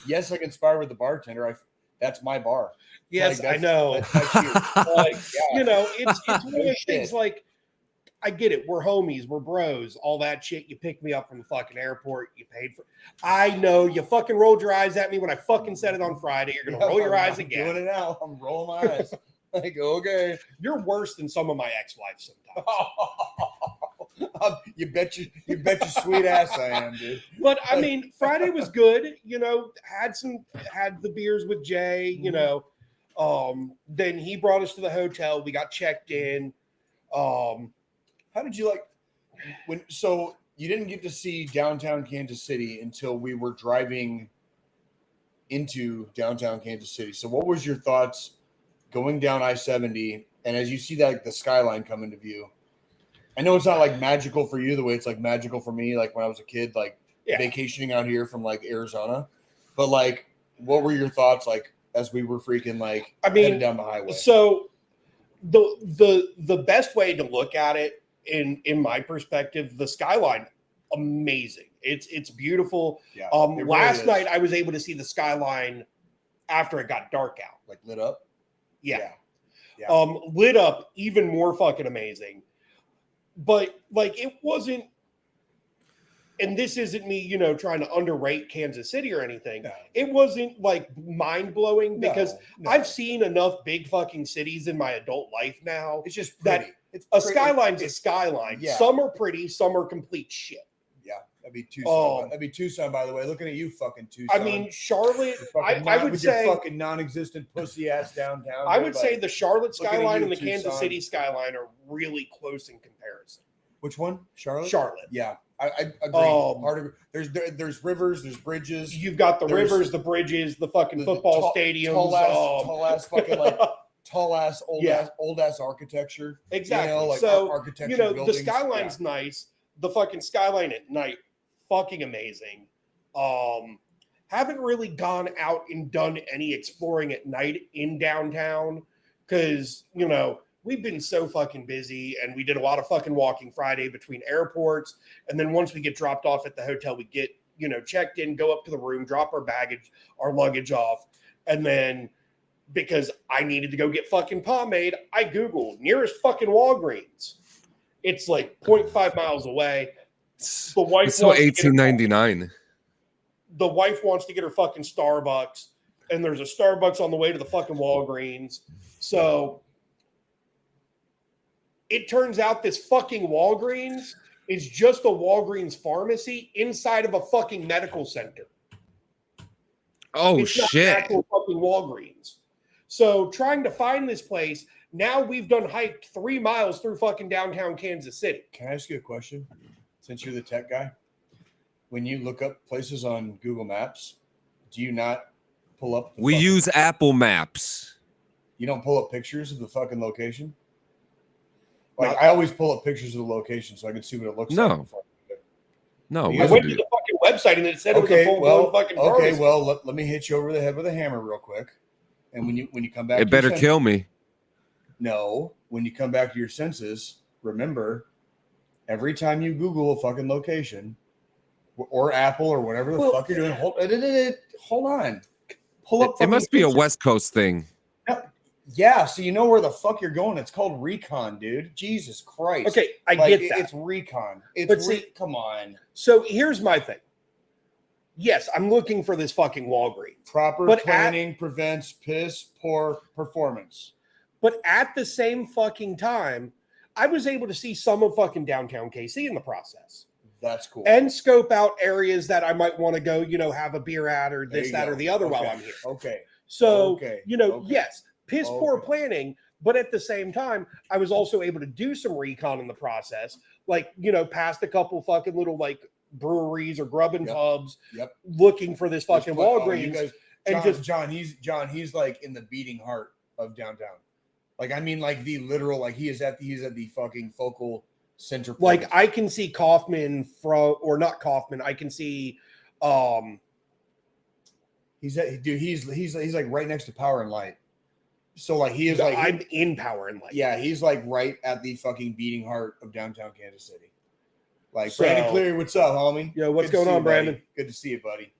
yes, I conspire with the bartender. That's my bar. Yes, like, I know. Like, yeah. It's one of those things like, I get it. We're homies. We're bros. All that shit. You picked me up from the fucking airport. You paid for. I know you fucking rolled your eyes at me when I fucking said it on Friday. You're gonna roll your eyes again. I'm doing it now. I'm rolling my eyes. Like, okay, you're worse than some of my ex-wives sometimes. You bet you sweet ass I am, dude. But I mean, Friday was good. Had the beers with Jay. Then he brought us to the hotel. We got checked in. How did you like when? So you didn't get to see downtown Kansas City until we were driving into downtown Kansas City. So what was your thoughts going down I-70, and as you see that like, the skyline come into view? I know it's not like magical for you the way it's like magical for me, like when I was a kid, like vacationing out here from like Arizona. But like, what were your thoughts like as we were freaking like heading down the highway? So the best way to look at it in my perspective, the skyline, amazing. It's beautiful. Yeah, last night I was able to see the skyline after it got dark out. Like lit up. Yeah. Yeah. Lit up, even more fucking amazing. But like it wasn't, and this isn't me, you know, trying to underrate Kansas City or anything. No. It wasn't like mind blowing because No. I've seen enough big fucking cities in my adult life now. It's just that pretty. It's a pretty. skyline's a skyline. Yeah. Some are pretty, some are complete shit. Yeah, that'd be Tucson. That'd be Tucson, by the way. Looking at you, fucking Tucson. I mean, Charlotte. I would with say your fucking non-existent pussy ass downtown. I would say the Charlotte looking at skyline you, and the Tucson. Kansas City skyline are really close in comparison. Which one? Charlotte. Charlotte. Yeah, I agree. There's rivers, there's bridges. You've got the rivers, the bridges, the fucking football stadiums, tall ass fucking like old ass architecture. Exactly. You know, like so architecture. you know buildings. the skyline's nice. The fucking skyline at night, fucking amazing. Haven't really gone out and done any exploring at night in downtown because you know we've been so fucking busy and we did a lot of fucking walking Friday between airports. And then once we get dropped off at the hotel, we get, you know, checked in, go up to the room, drop our luggage off. And then because I needed to go get fucking pomade, I Googled nearest fucking Walgreens. It's like 0.5 miles away. The wife it's so $18.99. The wife wants to get her fucking Starbucks and there's a Starbucks on the way to the fucking Walgreens. So it turns out this fucking Walgreens is just a Walgreens pharmacy inside of a fucking medical center. Oh, it's not shit. an actual fucking Walgreens. So trying to find this place, now we've done hiked 3 miles through fucking downtown Kansas City. Can I ask you a question? Since you're the tech guy, when you look up places on Google Maps, do you not pull up? We use Apple Maps. You don't pull up pictures of the fucking location? Like I always pull up pictures of the location so I can see what it looks like. No, I went to the fucking website and it said it was a full-blown fucking pharmacy. Okay, well, let me hit you over the head with a hammer real quick. And when you come back, it better kill me. No, when you come back to your senses, remember, every time you Google a fucking location or Apple or whatever the fuck you're doing, hold on. Pull up. It must be a West Coast thing. Yeah, so you know where the fuck you're going. It's called recon, dude. Jesus Christ. Okay, I get that. It's recon. Come on. So here's my thing. Yes, I'm looking for this fucking Walgreens. Proper planning prevents piss poor performance. But at the same fucking time, I was able to see some of fucking downtown KC in the process. That's cool. And scope out areas that I might want to go, you know, have a beer at or this, that, or the other while I'm here. Okay. So, you know, yes, piss poor planning, but at the same time, I was also able to do some recon in the process, like, you know, past a couple fucking little like breweries or grub and pubs, looking for this fucking Walgreens. He's like in the beating heart of downtown. Like, I mean, like the literal, like he's at the fucking focal center point. Like I can see Kaufman or not Kaufman. I can see, he's like right next to Power and Light. So like he is like I'm in Power and Light. Yeah, he's like right at the fucking beating heart of downtown Kansas City. Like Brandon Cleary, what's up, homie? Yeah, what's going on, Brandon? Good to see you, buddy.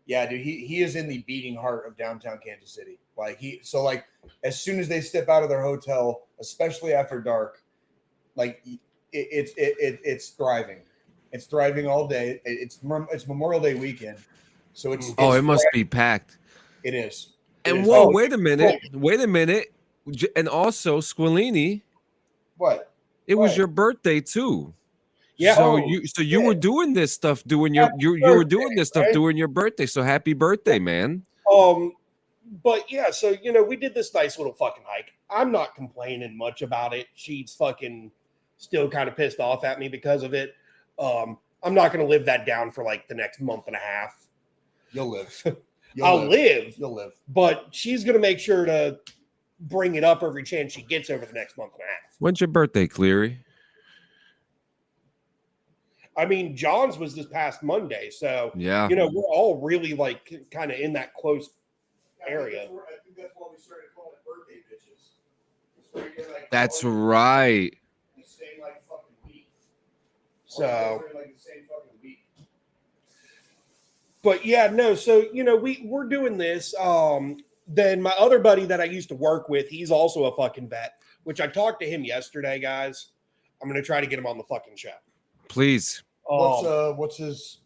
Yeah, dude, he is in the beating heart of downtown Kansas City. Like like as soon as they step out of their hotel, especially after dark, like it's thriving. It's thriving all day. It's Memorial Day weekend, so it's it must be packed. It is. And whoa, wait a minute. And also, Squillini. What? It was your birthday too. Yeah. So you were doing this stuff doing your birthday. So happy birthday, man. But yeah, so you know, we did this nice little fucking hike. I'm not complaining much about it. She's fucking still kind of pissed off at me because of it. I'm not gonna live that down for like the next month and a half. You'll live. I'll live. You'll live. But she's going to make sure to bring it up every chance she gets over the next month and a half. When's your birthday, Cleary? I mean, John's was this past Monday. So, yeah, you know, we're all really like kind of in that close area. I think that's why we started calling it birthday bitches. That's right. The same like fucking week. So, like the same fucking week. But yeah, no. So, you know, we're doing this. then my other buddy that I used to work with, he's also a fucking vet, which I talked to him yesterday, guys. I'm going to try to get him on the fucking show. Please. What's his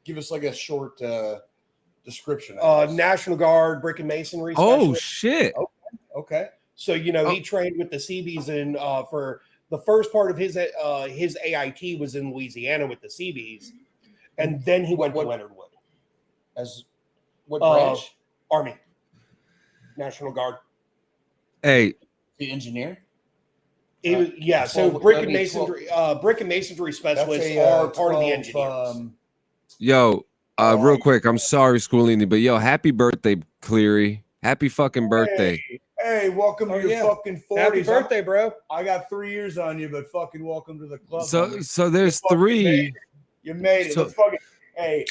give us like a short description. National Guard, brick and masonry Oh, specialist. shit. Okay. So, he trained with the Seabees and for the first part of his AIT was in Louisiana with the Seabees. And then he went to Leonard Wood. As what branch? Army. National Guard. Hey. The engineer? So brick and masonry specialists are part of the engineers. Real quick, I'm sorry, Squillini, but happy birthday, Cleary. Happy fucking birthday. Hey, welcome to your fucking 40s. Happy birthday, bro. I got 3 years on you, but fucking welcome to the club. So there's 3. You made it. Let's fucking, hey,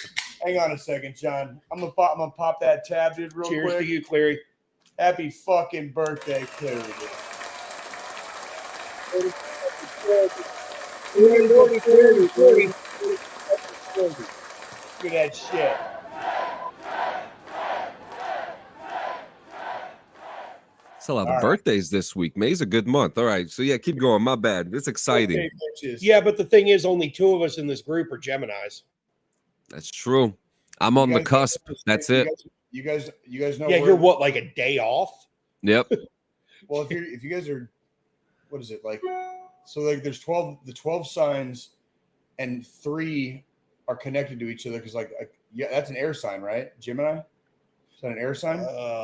hang on a second, John. I'm gonna pop that tab, dude, real quick. Cheers to you, Cleary. Happy fucking birthday, Cleary. Look at that shit. It's a lot of birthdays this week. May's a good month. All right. So keep going. My bad. It's exciting. Yeah, but the thing is, only 2 of us in this group are Geminis. That's true. I'm on the cusp. That's it. You guys know. Yeah, you're what, like a day off? Yep. Well, if you guys are, what is it like? So like, there's 12 signs, and 3 are connected to each other because that's an air sign, right? Gemini. Is that an air sign?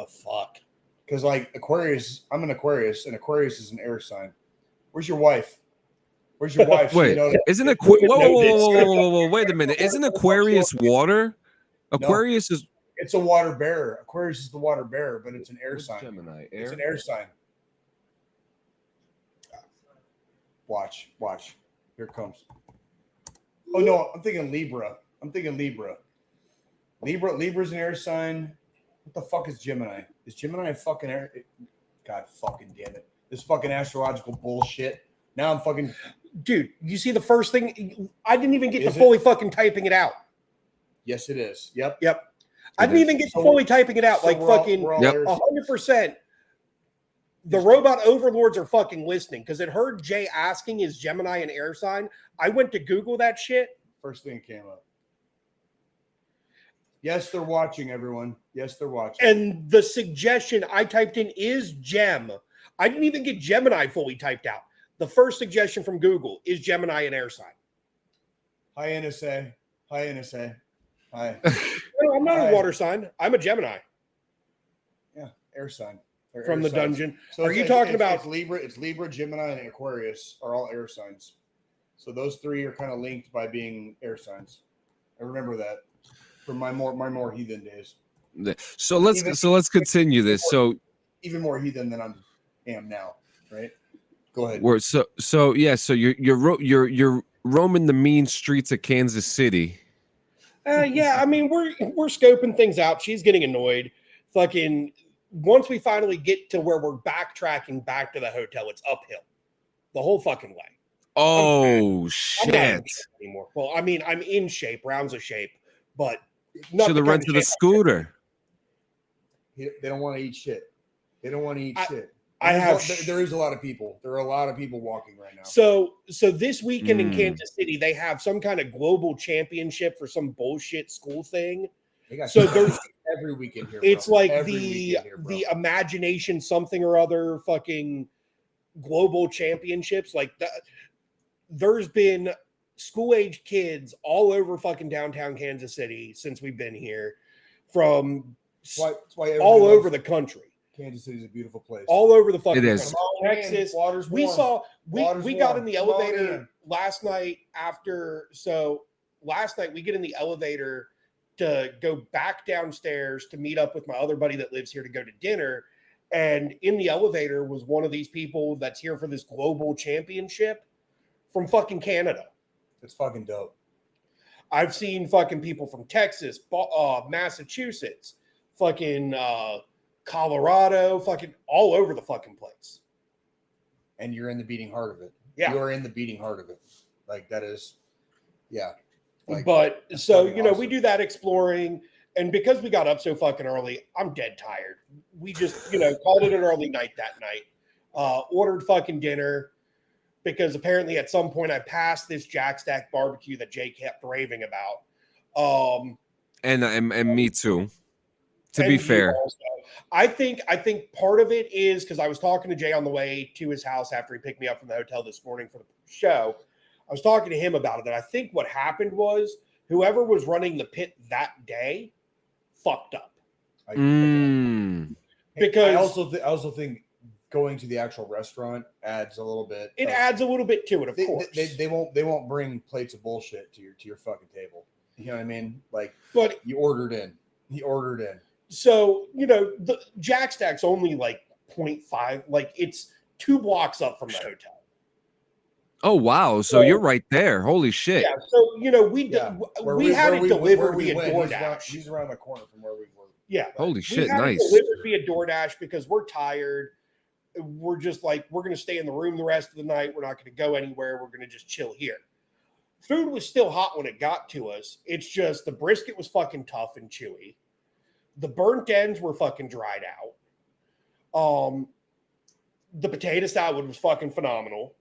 Fuck. Because like Aquarius, I'm an Aquarius, and Aquarius is an air sign. Where's your wife? Where's your wife? Wait, isn't whoa, wait a minute. Isn't Aquarius water? Aquarius is. It's a water bearer. Aquarius is the water bearer, but it's an air sign. Gemini, It's an air sign. Watch. Here it comes. Oh no, I'm thinking Libra. Libra's an air sign. What the fuck is Gemini? Is Gemini a fucking air? God fucking damn it. This fucking astrological bullshit. Now I'm fucking. Dude, you see the first thing? I didn't even get to fully fucking typing it out. Yes, it is. Yep. I didn't even get to fully typing it out. So like fucking 100%. The robot overlords are fucking listening because it heard Jay asking, is Gemini an air sign? I went to Google that shit. First thing came up. Yes, they're watching, everyone. Yes, they're watching. And the suggestion I typed in is Gem. I didn't even get Gemini fully typed out. The first suggestion from Google is Gemini an air sign. Hi, NSA. Hi. No, I'm not a water sign. I'm a Gemini. Yeah, air sign. They're from air the signs. dungeon. So are you talking about it's Libra? It's Libra, Gemini, and Aquarius are all air signs. So those 3 are kind of linked by being air signs. I remember that from my more heathen days. So let's continue this. So even more heathen than I am now, right? Go ahead. So you're roaming the mean streets of Kansas City. Yeah, I mean we're scoping things out. She's getting annoyed. Fucking once we finally get to where we're backtracking back to the hotel, it's uphill the whole fucking way. Oh shit! I'm not anymore. Well, I mean I'm in shape, rounds of shape, but should have rented a scooter. They don't want to eat shit. Shit. There is a lot of people. There are a lot of people walking right now. So this weekend in Kansas City, they have some kind of global championship for some bullshit school thing. So there's every weekend here. It's like the imagination something or other fucking global championships. Like there's been school age kids all over fucking downtown Kansas City since we've been here, from that's why all over the country. Kansas City is a beautiful place. All over the fucking it is. Texas. Water's warm. We got in the elevator in. last night last night we get in the elevator to go back downstairs to meet up with my other buddy that lives here to go to dinner. And in the elevator was one of these people that's here for this global championship from fucking Canada. It's fucking dope. I've seen fucking people from Texas, Massachusetts, fucking Colorado, fucking all over the fucking place. And you're in the beating heart of it. Yeah. You're in the beating heart of it. Like that is, yeah. But so, awesome. We do that exploring. And because we got up so fucking early, I'm dead tired. We just, called it an early night that night. Ordered fucking dinner because apparently at some point I passed this Jack Stack barbecue that Jay kept raving about. And me too. To be fair, also. I think part of it is because I was talking to Jay on the way to his house after he picked me up from the hotel this morning for the show. I was talking to him about it, and I think what happened was whoever was running the pit that day fucked up. Because I also think going to the actual restaurant adds a little bit. It adds a little bit to it, of course. They won't bring plates of bullshit to your fucking table. You know what I mean? Like, but you ordered in. He ordered in. So, the Jack Stack's only like 0.5, like it's 2 blocks up from the hotel. Oh, wow. So you're right there. Holy shit. Yeah. So, we had it delivered via DoorDash. He's around the corner from where we were. Yeah. Holy shit. We had Nice. it delivered via DoorDash because we're tired. We're just like, we're going to stay in the room the rest of the night. We're not going to go anywhere. We're going to just chill here. Food was still hot when it got to us. It's just the brisket was fucking tough and chewy. The burnt ends were fucking dried out. The potato salad was fucking phenomenal.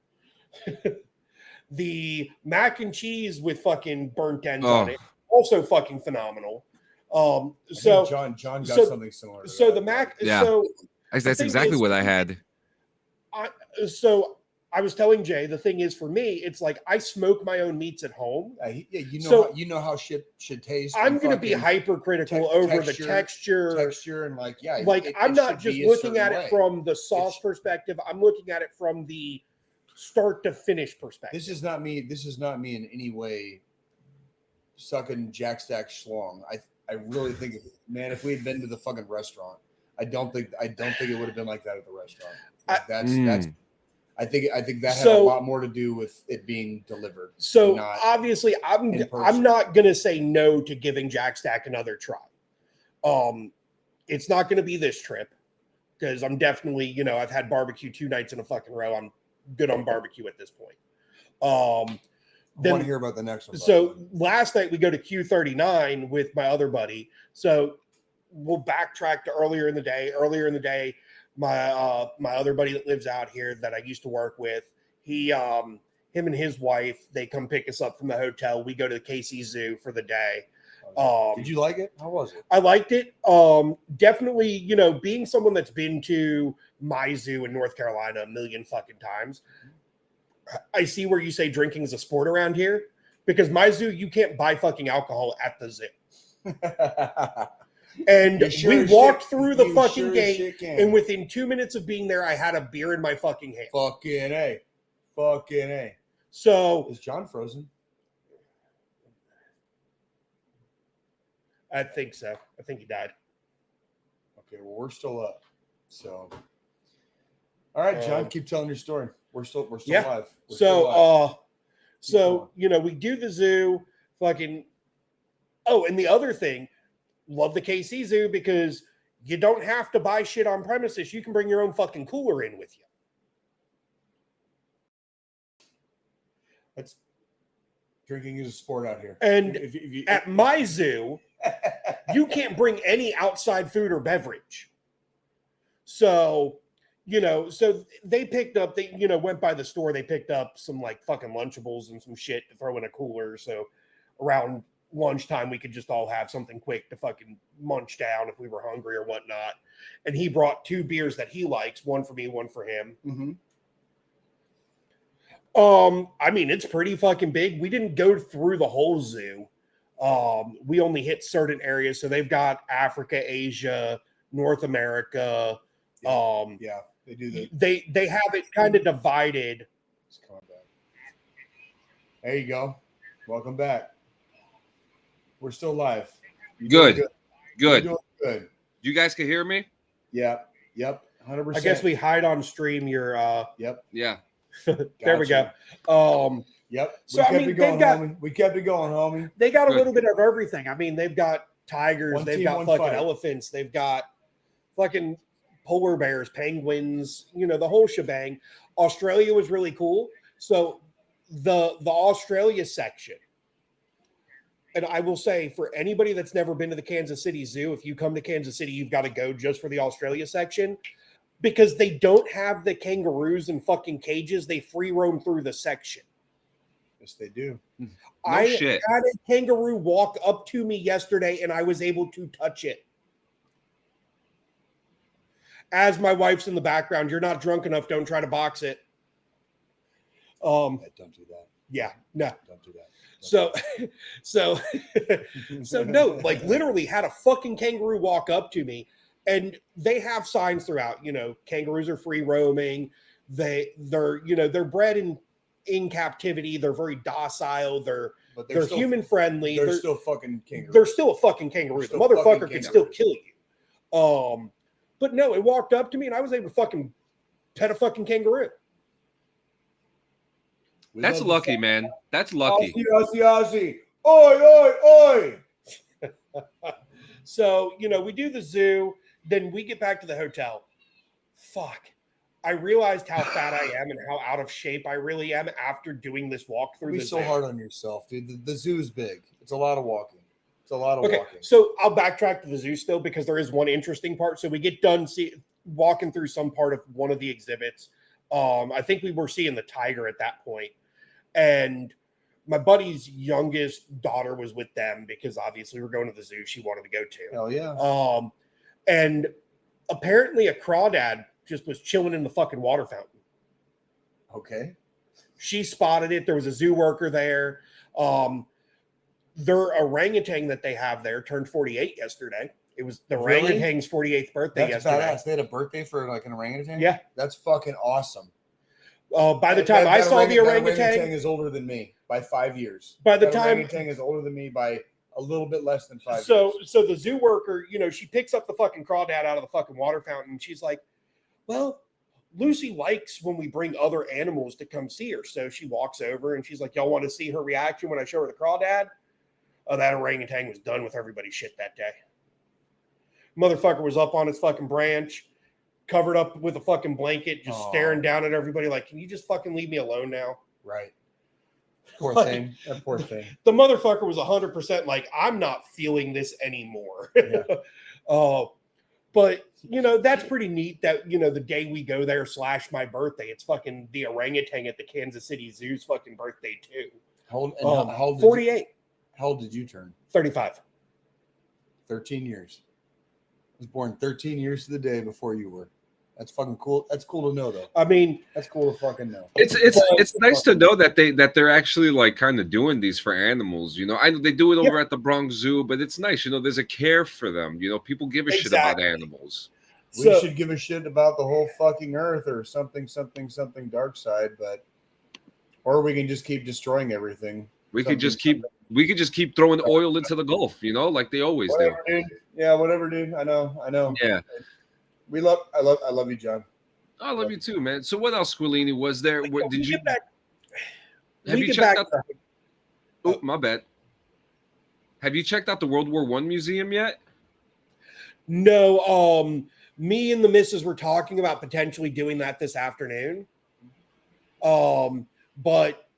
The mac and cheese with fucking burnt ends on it, also fucking phenomenal. So John got something similar. So the mac, yeah, so that's exactly what I had. So I was telling Jay, the thing is for me, it's like I smoke my own meats at home. You know how shit should taste. I'm going to be hypercritical over the texture and I'm not just looking at it from the sauce perspective. I'm looking at it from the start to finish perspective. This is not me in any way sucking Jack Stack schlong. I really think, man, if we had been to the fucking restaurant, I don't think it would have been like that at the restaurant. I think that had a lot more to do with it being delivered. So obviously, I'm not going to say no to giving Jack Stack another try. It's not going to be this trip because I'm definitely, I've had barbecue 2 nights in a fucking row. I'm good on barbecue at this point. I want to hear about the next one. So last night we go to Q39 with my other buddy. So we'll backtrack to earlier in the day. My other buddy that lives out here that I used to work with, him and his wife, they come pick us up from the hotel. We go to the KC Zoo for the day. Did you like it? How was it? I liked it. Definitely, being someone that's been to my zoo in North Carolina a million fucking times, I see where you say drinking is a sport around here because my zoo, you can't buy fucking alcohol at the zoo. And we walked through the fucking gate, and within 2 minutes of being there, I had a beer in my fucking hand. Fucking A. So is John frozen? I think so. I think he died. Okay, well, we're still up. So, all right, John, keep telling your story. We're still live. So we do the zoo, fucking. Oh, and the other thing. Love the KC Zoo because you don't have to buy shit on premises. You can bring your own fucking cooler in with you. That's drinking is a sport out here. And at my zoo, you can't bring any outside food or beverage. So, so they picked up, went by the store. They picked up some like fucking Lunchables and some shit to throw in a cooler. So around lunchtime, we could just all have something quick to fucking munch down if we were hungry or whatnot. And he brought 2 beers that he likes, one for me, one for him. Mm-hmm. I mean, it's pretty fucking big. We didn't go through the whole zoo. We only hit certain areas. So they've got Africa, Asia, North America. Yeah, they do that. They have it kind of divided. It's coming back. There you go. Welcome back. We're still live. Good. You're doing good. You guys can hear me? Yeah. Yep. 100%. I guess we hide on stream your Yep. Yeah. There we go. Yep. So we kept it going, homie. They got a little bit of everything. I mean, they've got tigers, they've got fucking elephants, they've got fucking polar bears, penguins, the whole shebang. Australia was really cool. So the Australia section, And I will say, for anybody that's never been to the Kansas City Zoo, if you come to Kansas City, you've got to go just for the Australia section, because they don't have the kangaroos in fucking cages. They free roam through the section. Yes, they do. I had a kangaroo walk up to me yesterday, and I was able to touch it. As my wife's in the background, you're not drunk enough. Don't try to box it. Don't do that. Yeah, no. Don't do that. So no, like literally had a fucking kangaroo walk up to me, and they have signs throughout, you know, kangaroos are free roaming. They're bred in captivity. They're very docile. They're still, human friendly. They're still fucking kangaroos. They're still a fucking kangaroo. The motherfucker can still kill you. But no, it walked up to me and I was able to fucking pet a fucking kangaroo. That's lucky, man. That's lucky. Aussie. Oi. So, you know, we do the zoo, then we get back to the hotel. Fuck. I realized how fat I am and how out of shape I really am after doing this walk through the zoo. Be so hard on yourself, dude. The zoo is big. It's a lot of walking. Walking. So I'll backtrack to the zoo still because there is one interesting part. So we get done walking through some part of one of the exhibits. I think we were seeing the tiger at that point. And my buddy's youngest daughter was with them because obviously we're going to the zoo she wanted to go to. Hell yeah. And apparently a crawdad just was chilling in the fucking water fountain. Okay. She spotted it. There was a zoo worker there. Their orangutan that they have there turned 48 yesterday. It was the orangutan's 48th birthday yesterday. Badass. They had a birthday for like an orangutan? Yeah. That's fucking awesome. By the time I saw the orangutan is older than me by 5 years. By the time orangutan is older than me by a little bit less than 5 years. So the zoo worker, you know, she picks up the fucking crawdad out of the fucking water fountain. And she's like, well, Lucy likes when we bring other animals to come see her. So she walks over and she's like, y'all want to see her reaction when I show her the crawdad? Oh, that orangutan was done with everybody's shit that day. Motherfucker was up on his fucking branch, covered up with a fucking blanket, just staring down at everybody like, can you just fucking leave me alone now? Right. Poor thing. That poor thing. The motherfucker was 100% like, I'm not feeling this anymore. Yeah. But, you know, that's pretty neat that, you know, the day we go there / my birthday, it's fucking the orangutan at the Kansas City Zoo's fucking birthday too. How old 48. How old did you turn? 35. 13 years. I was born 13 years to the day before you were. That's fucking cool. That's cool to know, though. I mean, that's cool to fucking know. It's nice to know that they're actually like kind of doing these for animals. You know, I know they do it over at the Bronx Zoo, but it's nice. You know, there's a care for them. You know, people give a shit about animals. We should give a shit about the whole fucking earth or something dark side, or we can just keep destroying everything. We could just keep throwing oil into the Gulf, you know, like they always do. Dude. Yeah, whatever, dude. I know. Yeah. I love you, John. I love you too, man. So what else, Squillini, was there? Did you have you checked out? Oh, my bad. Have you checked out the World War I museum yet? No. Me and the missus were talking about potentially doing that this afternoon. But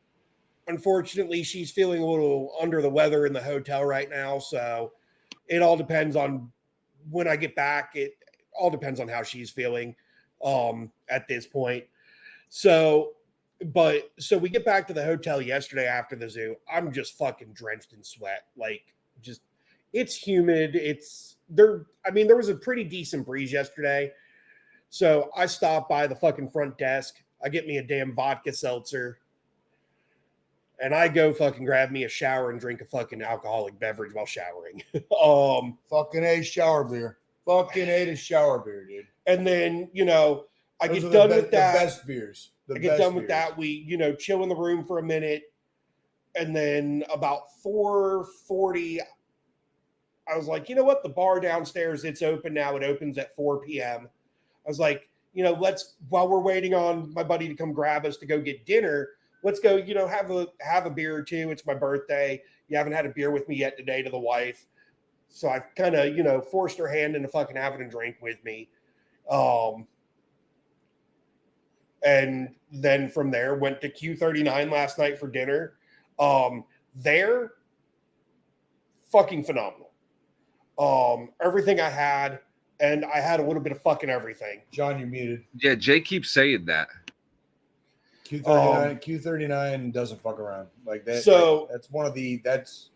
unfortunately, she's feeling a little under the weather in the hotel right now. So it all depends on when I get back. It all depends on how she's feeling at this point. So we get back to the hotel yesterday after the zoo. I'm just fucking drenched in sweat. Like, just, it's humid. There was a pretty decent breeze yesterday. So I stopped by the fucking front desk. I get me a damn vodka seltzer. And I go fucking grab me a shower and drink a fucking alcoholic beverage while showering. Fucking A shower beer. Fucking A to shower beer, dude. And then, you know, I get done with that. The best beers. I get done with that. We, you know, chill in the room for a minute. And then about 4:40, I was like, you know what? The bar downstairs, it's open now. It opens at 4 p.m. I was like, you know, while we're waiting on my buddy to come grab us to go get dinner, let's go, you know, have a beer or two. It's my birthday. You haven't had a beer with me yet today, to the wife. So I kind of, you know, forced her hand into fucking having a drink with me. And then from there, went to Q39 last night for dinner. There, fucking phenomenal. Everything I had, and I had a little bit of fucking everything. John, you're muted. Yeah, Jay keeps saying that. Q39 doesn't fuck around like that. So that's one of the that's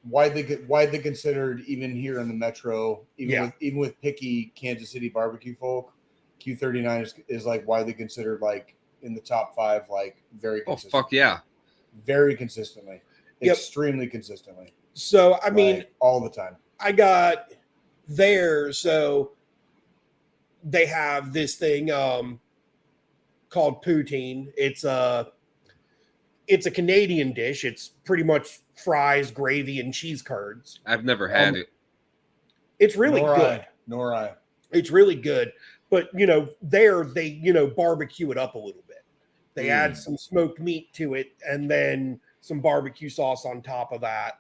widely considered even here in the metro. Even with picky Kansas City barbecue folk, Q39 is like widely considered like in the top 5, like very consistent. Oh fuck yeah, very consistently, extremely consistently. So I mean, like, all the time. I got there. So they have this thing called poutine. It's a Canadian dish. It's pretty much fries, gravy, and cheese curds. I've never had it. It's really good. Nor I. It's really good. But, there they, barbecue it up a little bit. They add some smoked meat to it and then some barbecue sauce on top of that.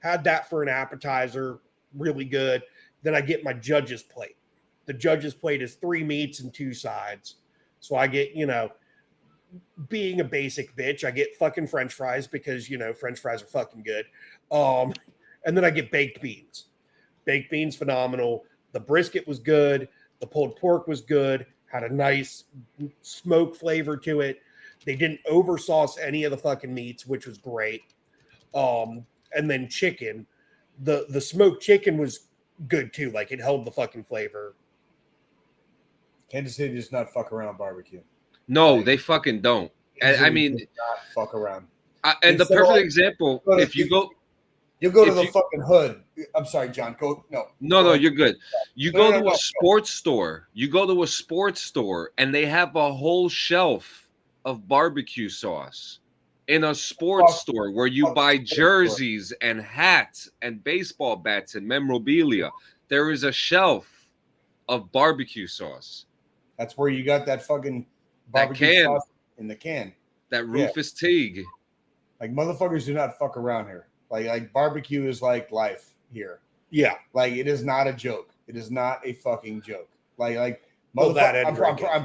Had that for an appetizer. Really good. Then I get my judge's plate. The judge's plate is 3 meats and 2 sides. So I get, being a basic bitch, I get fucking French fries because, French fries are fucking good. And then I get baked beans. Baked beans, phenomenal. The brisket was good. The pulled pork was good. Had a nice smoke flavor to it. They didn't oversauce any of the fucking meats, which was great. And then chicken. The smoked chicken was good too. Like it held the fucking flavor. Kansas City does not fuck around barbecue. No, they fucking don't. I mean, not fuck around. And the perfect example, if you go to the fucking hood. I'm sorry, John. No, you're good. You go to a sports store. You go to a sports store, and they have a whole shelf of barbecue sauce in a sports store where you buy jerseys and hats and baseball bats and memorabilia. There is a shelf of barbecue sauce. That's where you got that fucking barbecue sauce in the can. That Rufus Teague. Like motherfuckers do not fuck around here. Like barbecue is like life here. Yeah. Like it is not a joke. It is not a fucking joke. I'm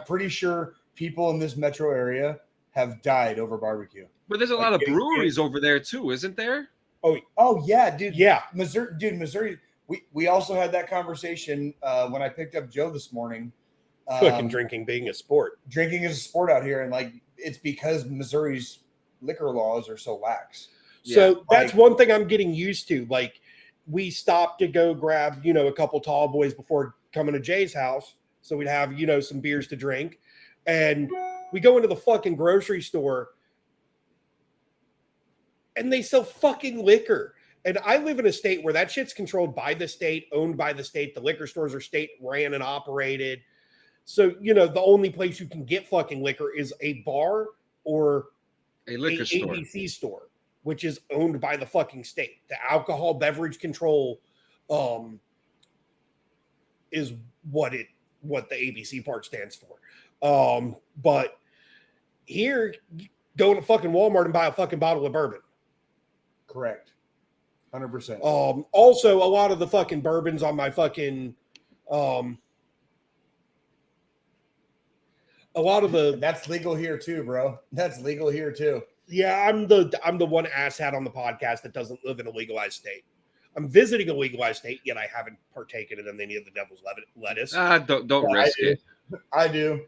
pretty sure people in this metro area have died over barbecue. But there's a lot of breweries over there too, isn't there? Oh yeah, dude. Yeah. Missouri. We also had that conversation when I picked up Joe this morning. Fucking drinking being a sport. Drinking is a sport out here, and like it's because Missouri's liquor laws are so lax. So that's one thing I'm getting used to. Like we stopped to go grab, a couple tall boys before coming to Jay's house. So we'd have, some beers to drink. And we go into the fucking grocery store and they sell fucking liquor. And I live in a state where that shit's controlled by the state, owned by the state. The liquor stores are state ran and operated. So, the only place you can get fucking liquor is a bar or a liquor store. ABC store, which is owned by the fucking state. The alcohol beverage control is what the ABC part stands for. But here, you go to fucking Walmart and buy a fucking bottle of bourbon. Correct. 100%. Also, a lot of the fucking bourbons on my fucking that's legal here too, bro. That's legal here too. Yeah, I'm the one asshat on the podcast that doesn't live in a legalized state. I'm visiting a legalized state, yet I haven't partaken in any of the devil's lettuce. Don't risk it. I do.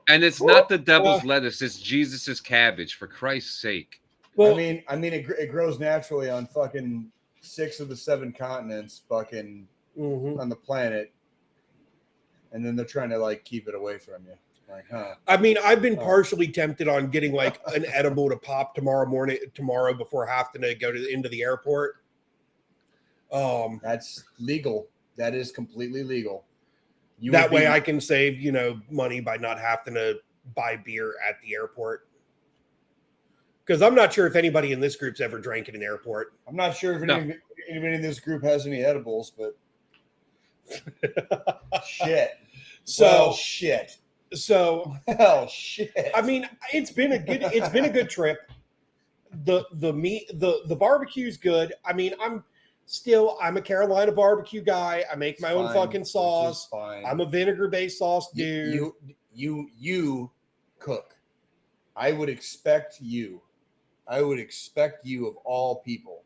And it's not the devil's lettuce; it's Jesus's cabbage. For Christ's sake. Well, I mean, it grows naturally on fucking 6 of the 7 continents, fucking on the planet, and then they're trying to like keep it away from you. Like, I mean, I've been partially tempted on getting like an edible to pop tomorrow before having to go into the airport. That's legal. That is completely legal. That way I can save, money by not having to buy beer at the airport. Because I'm not sure if anybody in this group's ever drank at an airport. I'm not sure if anybody in this group has any edibles, but shit. Shit. So shit. I mean, it's been a good trip. The barbecue's good. I mean, I'm a Carolina barbecue guy. I make my own fucking sauce. I'm a vinegar-based sauce dude. You cook. I would expect you I would expect you of all people.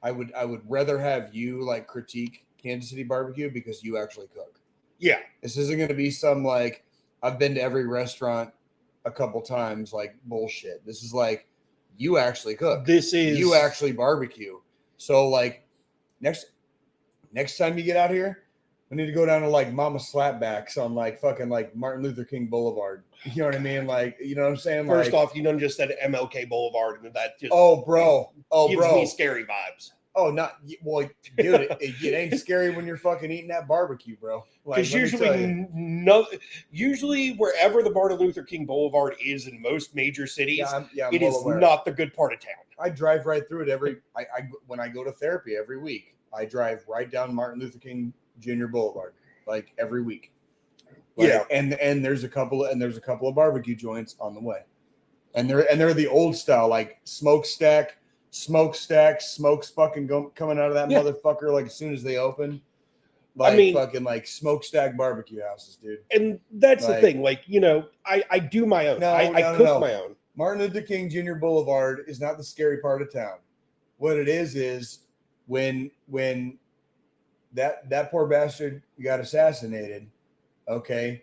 I would rather have you like critique Kansas City barbecue because you actually cook. Yeah. This isn't going to be some like I've been to every restaurant a couple times like bullshit. This is like you actually cook. This is you actually barbecue. So like next time you get out here, we need to go down to like Mama Slapbacks on like fucking like Martin Luther King Boulevard. You know what I mean? Like, you know what I'm saying? First like, off, you done just said MLK Boulevard, and that just gives me scary vibes. Oh, not well, dude. It ain't scary when you're fucking eating that barbecue, bro. Because Like, usually wherever the Martin Luther King Boulevard is in most major cities, I'm it well is aware. not the good part of town. I drive right through it when I go to therapy every week. I drive right down Martin Luther King Jr. Boulevard like every week. Like, yeah, and there's a couple of barbecue joints on the way, and they're the old style like smokestacks fucking coming out of that motherfucker like as soon as they open. Like, I mean, fucking like smokestack barbecue houses, dude. And that's the thing. Like, you know, I do my own. I cook my own. Martin Luther King Jr. Boulevard is not the scary part of town. What it is when that poor bastard got assassinated. Okay,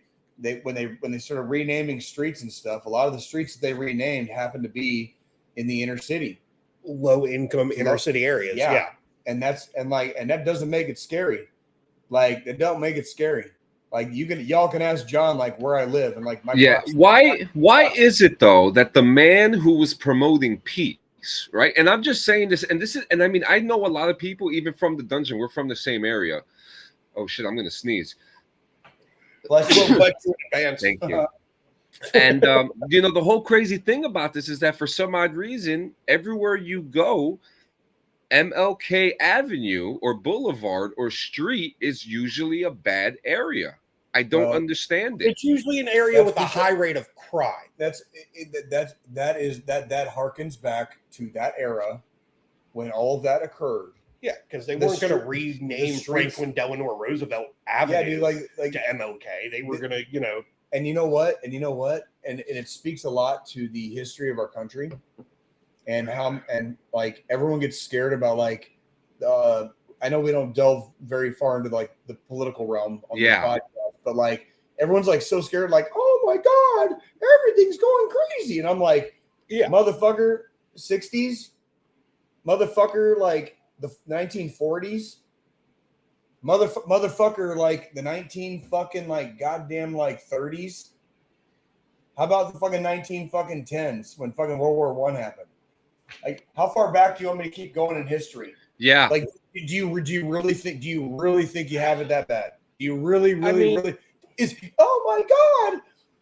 when they started renaming streets and stuff, a lot of the streets that they renamed happened to be in the inner city, low income inner city areas. Yeah. And that doesn't make it scary. Like, it don't make it scary. Like, y'all can ask John like where I live and like my why is it though that the man who was promoting peace, right? And I'm just saying this, and I mean, I know a lot of people even from the dungeon. We're from the same area. Oh shit, I'm gonna sneeze. Thank you. And you know, the whole crazy thing about this is that for some odd reason, everywhere you go, MLK Avenue or Boulevard or street is usually a bad area. I don't understand it. It's usually an area with a high rate of crime. That harkens back to that era when all of that occurred. Yeah, because they weren't going to rename Franklin Delano Roosevelt Avenue to MLK. They were going to, you know. And you know what? And it speaks a lot to the history of our country and how, and like everyone gets scared about like, I know we don't delve very far into like the political realm on this podcast, but like everyone's like so scared, like, oh my God, everything's going crazy. And I'm like, yeah, motherfucker, 60s, motherfucker, like the 1940s, motherfucker, like the 19 fucking like goddamn like 30s. How about the fucking 19 fucking 10s when fucking World War I happened? Like, how far back do you want me to keep going in history? Yeah. Like, do you really think you have it that bad? Do you really is? Oh my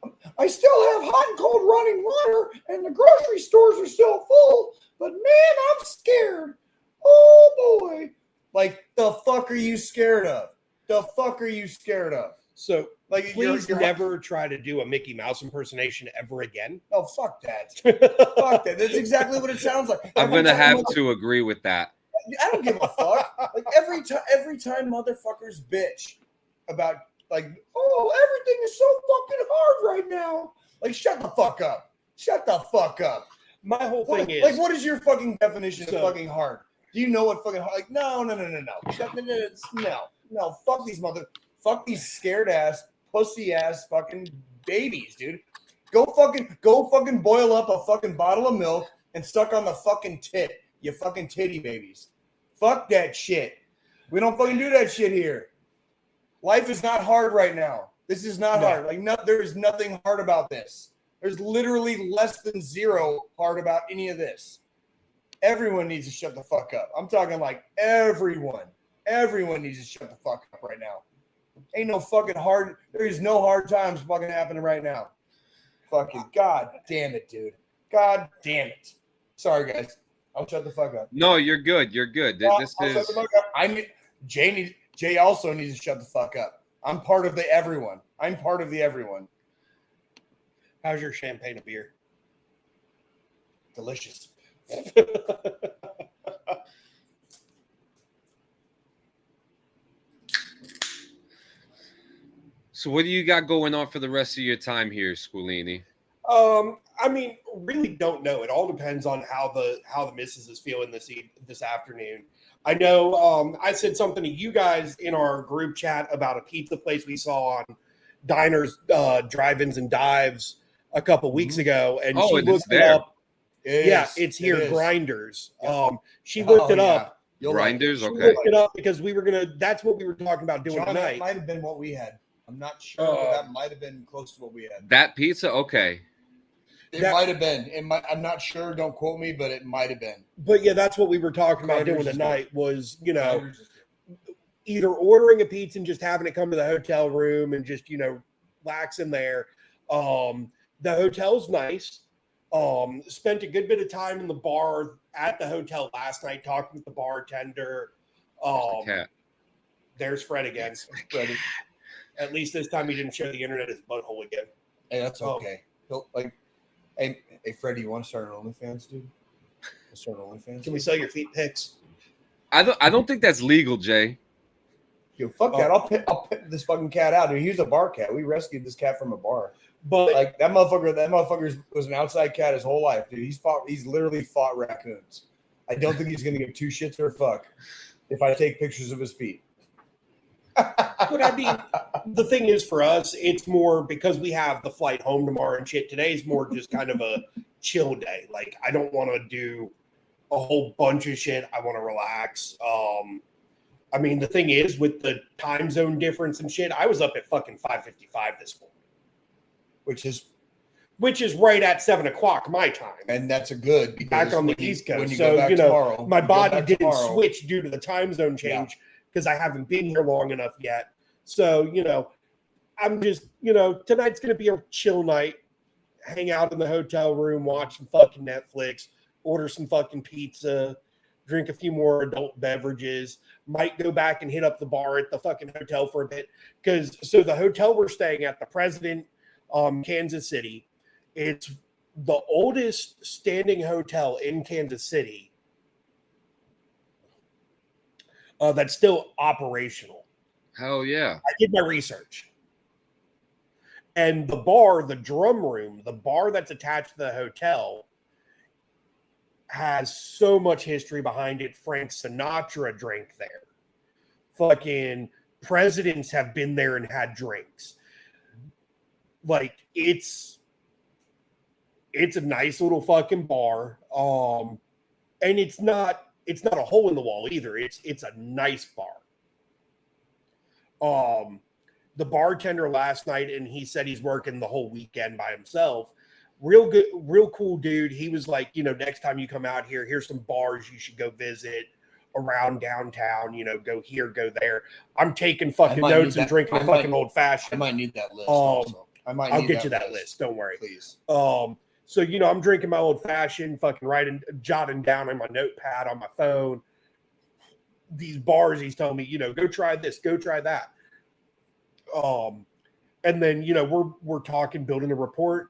God, I still have hot and cold running water, and the grocery stores are still full. But man, I'm scared. Oh boy, like the fuck are you scared of? The fuck are you scared of? So, like, please never try to do a Mickey Mouse impersonation ever again. Oh, fuck that. Fuck that. That's exactly what it sounds like. I'm going to have to agree with that. I don't give a fuck. Like, every time motherfuckers bitch about, like, oh, everything is so fucking hard right now. Like, shut the fuck up. Shut the fuck up. My whole thing is... Like, what is your fucking definition of fucking hard? Do you know what fucking hard... Like, no. No. Fuck these scared ass, pussy ass fucking babies, dude. Go fucking boil up a fucking bottle of milk and stuck on the fucking tit, you fucking titty babies. Fuck that shit. We don't fucking do that shit here. Life is not hard right now. This is not hard. Like, there is nothing hard about this. There's literally less than zero hard about any of this. Everyone needs to shut the fuck up. I'm talking like everyone. Everyone needs to shut the fuck up right now. Ain't no fucking hard. There is no hard times fucking happening right now. Fucking God damn it, dude. God damn it. Sorry, guys. I'll shut the fuck up. No, you're good. You're good. I'll shut the fuck up. Jay also needs to shut the fuck up. I'm part of the everyone. I'm part of the everyone. How's your champagne of beer? Delicious. So what do you got going on for the rest of your time here, Squilini? I mean, really don't know. It all depends on how the missus is feeling this afternoon. I know I said something to you guys in our group chat about a pizza place we saw on Diners, Drive-ins, and Dives a couple weeks ago, and she looked it up. It's here, Grinders. She looked it up. Grinders, she okay. looked it up because we were that's what we were talking about doing tonight. That might have been what we had. I'm not sure, but that might have been close to what we had. That pizza, okay. It might have been. I'm not sure. Don't quote me, but it might have been. But yeah, that's what we were talking about doing tonight. Was either ordering a pizza and just having it come to the hotel room and just relax in there. The hotel's nice. Spent a good bit of time in the bar at the hotel last night talking with the bartender. There's Fred again. Fred. At least this time he didn't show the internet his butthole again. Hey, that's okay. Hey, Freddie, you want to start an OnlyFans, dude? Start an OnlyFans? Can we sell your feet pics? I don't think that's legal, Jay. Yo, fuck that. I'll pet this fucking cat out, dude. He was a bar cat. We rescued this cat from a bar. But that motherfucker was an outside cat his whole life, dude. He's literally fought raccoons. I don't think he's gonna give two shits or a fuck if I take pictures of his feet. But I mean, the thing is for us, it's more because we have the flight home tomorrow and shit. Today's more just kind of a chill day. Like, I don't want to do a whole bunch of shit. I want to relax. I mean, the thing is, with the time zone difference and shit, I was up at fucking 5:55 this morning, which is right at 7 o'clock my time, and that's a good back on the East Coast. So tomorrow, my body didn't switch due to the time zone change. Yeah. Because I haven't been here long enough yet. So, I'm just, tonight's going to be a chill night. Hang out in the hotel room, watch some fucking Netflix, order some fucking pizza, drink a few more adult beverages. Might go back and hit up the bar at the fucking hotel for a bit. So the hotel we're staying at, the President, Kansas City, it's the oldest standing hotel in Kansas City. That's still operational. Hell yeah. I did my research. And the bar, the drum room, the bar that's attached to the hotel has so much history behind it. Frank Sinatra drank there. Fucking presidents have been there and had drinks. Like, it's a nice little fucking bar. And it's not a hole in the wall either. It's a nice bar. The bartender last night, and he said he's working the whole weekend by himself. Real good, real cool dude. He was like, next time you come out here, here's some bars you should go visit around downtown. Go here, go there. I'm taking fucking notes and drinking a fucking old fashioned. I might need that list. Also. I'll get you that list. Don't worry, please. So, I'm drinking my old fashioned, fucking jotting down on my notepad on my phone. These bars, he's telling me, go try this, go try that. And then, we're talking, building a report.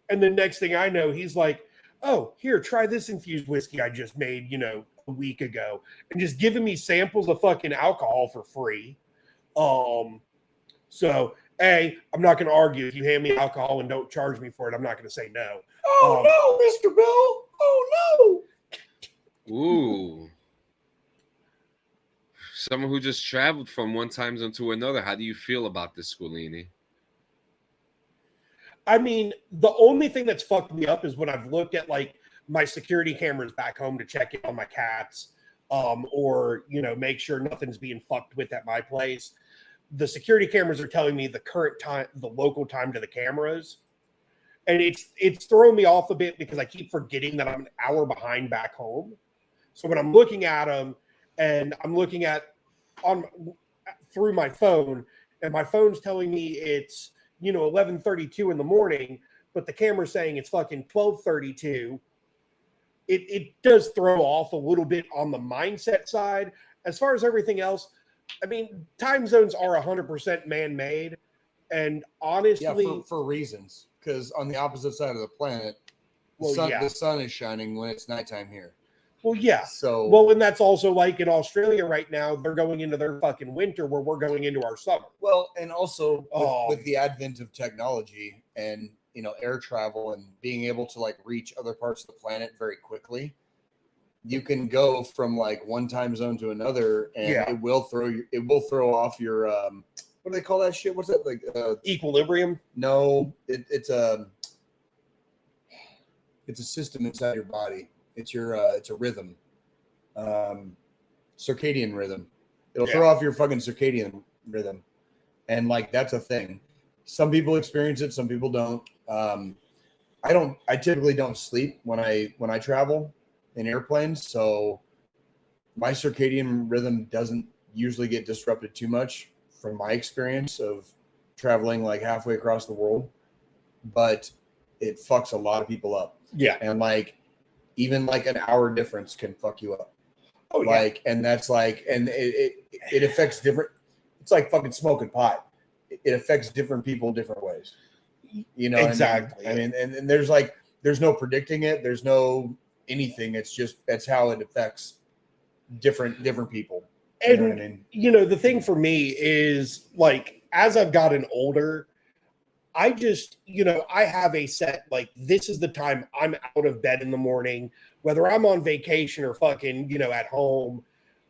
And the next thing I know, he's like, oh, here, try this infused whiskey I just made, a week ago. And just giving me samples of fucking alcohol for free. So, I'm not going to argue. If you hand me alcohol and don't charge me for it, I'm not going to say no. Oh, no, Mr. Bill. Oh, no. Ooh. Someone who just traveled from one time zone to another. How do you feel about this, Squilini? I mean, the only thing that's fucked me up is when I've looked at, my security cameras back home to check in on my cats, or, make sure nothing's being fucked with at my place. The security cameras are telling me the current time, the local time to the cameras. And it's throwing me off a bit because I keep forgetting that I'm an hour behind back home. So when I'm looking at them and I'm looking at through my phone, and my phone's telling me it's, 11:32 in the morning, but the camera's saying it's fucking 12:32. It does throw off a little bit on the mindset side. As far as everything else, I mean, time zones are 100% man-made, and honestly, for reasons. Because on the opposite side of the planet, the sun is shining when it's nighttime here. Well, yeah. And that's also like in Australia right now, they're going into their fucking winter where we're going into our summer. Well, and also with the advent of technology and air travel and being able to like reach other parts of the planet very quickly, you can go from like one time zone to another, and it will throw off your what do they call that shit? What's that like? Equilibrium? No, it's a system inside your body. It's a rhythm, circadian rhythm. It'll throw off your fucking circadian rhythm, and like that's a thing. Some people experience it, some people don't. I typically don't sleep when I travel in airplanes, so my circadian rhythm doesn't usually get disrupted too much from my experience of traveling like halfway across the world, but it fucks a lot of people up. Yeah. And like even like an hour difference can fuck you up. Oh, like, and that's like, and it affects different. It's like fucking smoking pot. It affects different people different ways. You know, exactly. I mean, and there's no predicting it. There's no anything. It's just that's how it affects different people. And know what I mean? The thing for me is like as I've gotten older, I just I have a set like this is the time I'm out of bed in the morning, whether I'm on vacation or fucking at home.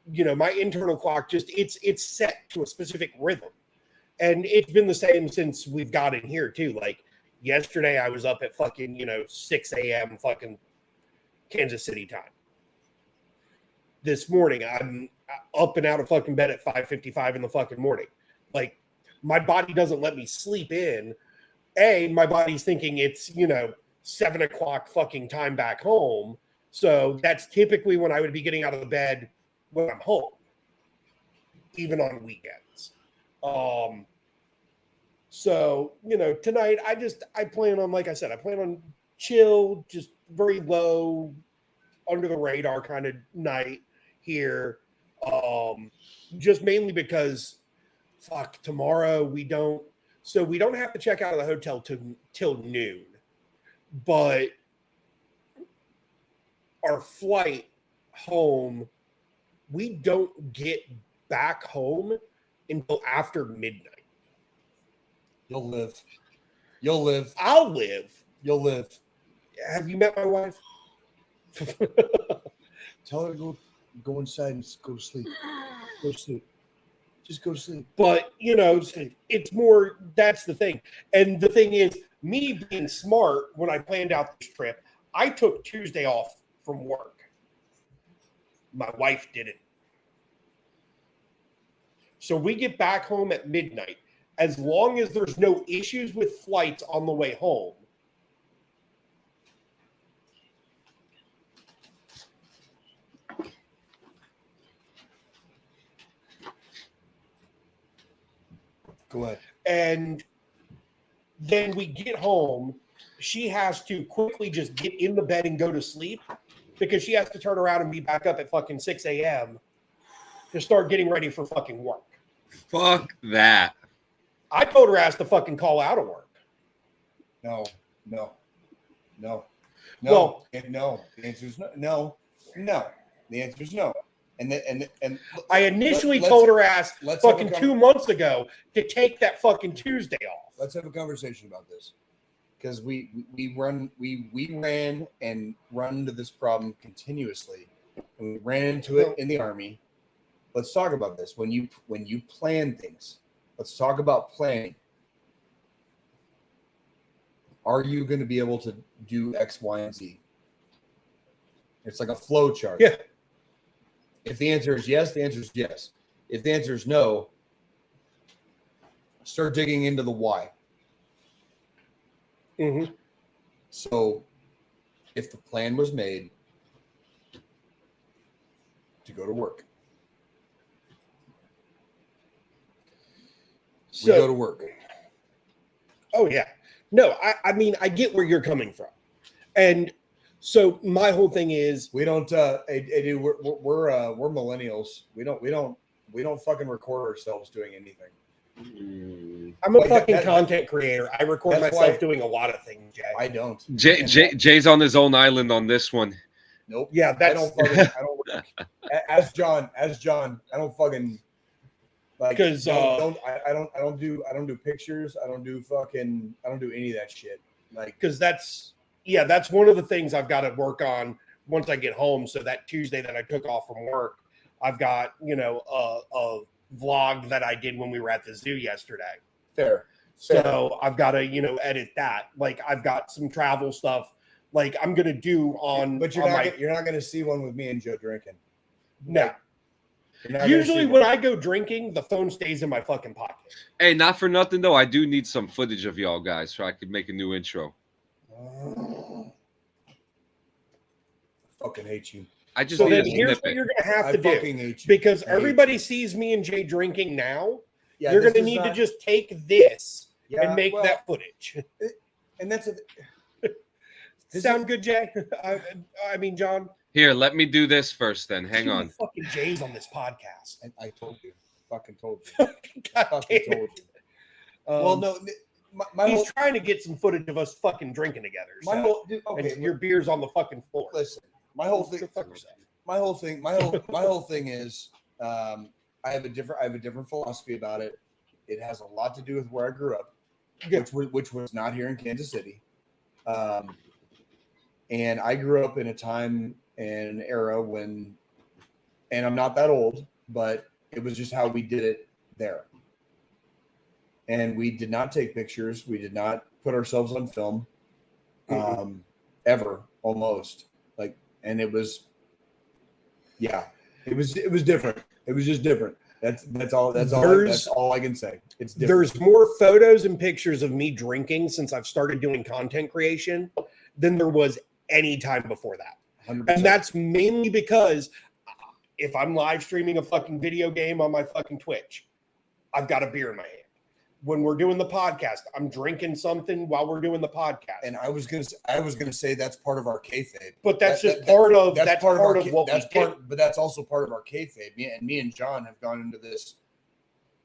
My internal clock just it's set to a specific rhythm. And it's been the same since we've gotten here too. Like yesterday I was up at fucking 6 a.m. fucking Kansas City time. This morning I'm up and out of fucking bed at 5:55 in the fucking morning. Like my body doesn't let me sleep in. My body's thinking it's 7 o'clock fucking time back home. So that's typically when I would be getting out of the bed when I'm home, even on weekends. So tonight I plan on, like I said, I plan on chill, just very low, under the radar kind of night here. Just mainly because tomorrow we don't have to check out of the hotel till noon, but our flight home, we don't get back home until after midnight. You'll live. You'll live. I'll live. You'll live. Have you met my wife? Tell her to go inside and just go to sleep. Go to sleep. Just go to sleep. But, it's more, that's the thing. And the thing is, me being smart, when I planned out this trip, I took Tuesday off from work. My wife didn't. So we get back home at midnight. As long as there's no issues with flights on the way home, go ahead. And then we get home, she has to quickly just get in the bed and go to sleep because she has to turn around and be back up at fucking 6 a.m. to start getting ready for fucking work. Fuck that. I told her ass to fucking call out of work. No. Well, The answer is no. The answer is no. And I initially told her ass fucking 2 months ago to take that fucking Tuesday off. Let's have a conversation about this. Because we ran and run into this problem continuously. And we ran into it in the Army. Let's talk about this. When you plan things, let's talk about planning. Are you going to be able to do X, Y, and Z? It's like a flow chart. Yeah. If the answer is yes, the answer is yes. If the answer is no, start digging into the why. Mm-hmm. So if the plan was made to go to work, we go to work. Oh, yeah. No, I mean, I get where you're coming from. And so my whole thing is we don't dude, we're millennials. We don't fucking record ourselves doing anything. I'm a fucking content creator. I record myself doing a lot of things, Jay. I don't. Jay's on his own island on this one. Nope. Yeah, I don't as John, I don't fucking like because I don't do pictures. I don't do any of that shit. Like, because that's one of the things I've got to work on once I get home. So that Tuesday that I took off from work, I've got, a vlog that I did when we were at the zoo yesterday. Fair. So I've got to, edit that. Like I've got some travel stuff like I'm going to do on. But you're not going to see one with me and Joe drinking. No. Usually when I go drinking, the phone stays in my fucking pocket. Hey, not for nothing though. I do need some footage of y'all guys so I could make a new intro. I fucking hate you. I just so need then a here's snippet. what you're gonna have to fucking do hate you. because everybody sees me and Jay drinking now. Yeah, you're gonna need to just take this and make that footage. And that's sound good, Jay? I mean, John. Here, let me do this first. Then hang on. Fucking Jay's on this podcast. I told you. Fucking told you. Fucking told you. Well, no. He's trying to get some footage of us fucking drinking together. And your beer's on the fucking floor. Listen, my whole thing is I have a different philosophy about it. It has a lot to do with where I grew up, which was not here in Kansas City. And I grew up in a time and an era when, and I'm not that old, but it was just how we did it there. And we did not take pictures. We did not put ourselves on film, ever, almost. Like, and it was, it was different. It was just different. That's all I can say. It's different. There's more photos and pictures of me drinking since I've started doing content creation than there was any time before that. 100%. And that's mainly because if I'm live streaming a fucking video game on my fucking Twitch, I've got a beer in my hand. When we're doing the podcast, I'm drinking something while we're doing the podcast. And I was gonna say that's part of our kayfabe. But that's part of what we do. But that's also part of our kayfabe. Me and John have gone into this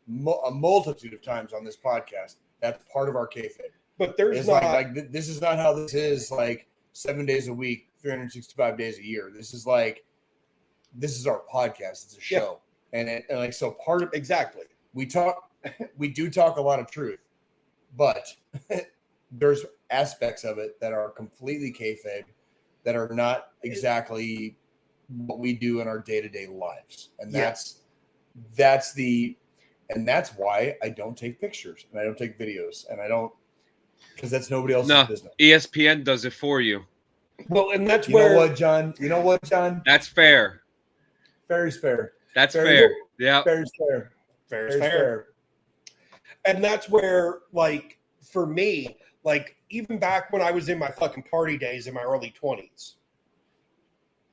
a multitude of times on this podcast. That's part of our kayfabe. But there's it's not like this is not how this is. Like 7 days a week, 365 days a year. This is our podcast. It's a show, and like so part of exactly. We do talk a lot of truth, but there's aspects of it that are completely kayfabe that are not exactly what we do in our day-to-day lives. And that's why I don't take pictures and I don't take videos and I don't, because that's nobody else's business. ESPN does it for you. Well, and that's you know what, John? That's fair. Fair is fair. That's fair. Yeah. Fair is fair. Fair is fair. And that's where, like, for me, like, even back when I was in my fucking party days in my early 20s,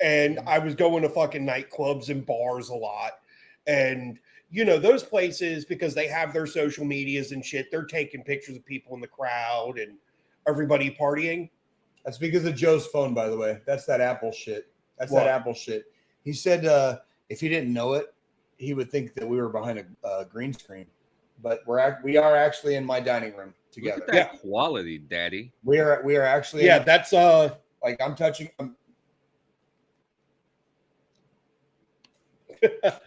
and I was going to fucking nightclubs and bars a lot, and, those places, because they have their social medias and shit, they're taking pictures of people in the crowd and everybody partying. That's because of Joe's phone, by the way. That's that Apple shit. That Apple shit. He said if he didn't know it, he would think that we were behind a green screen. But we are actually in my dining room together. Look at that quality, Daddy. We are actually that's like I'm touching.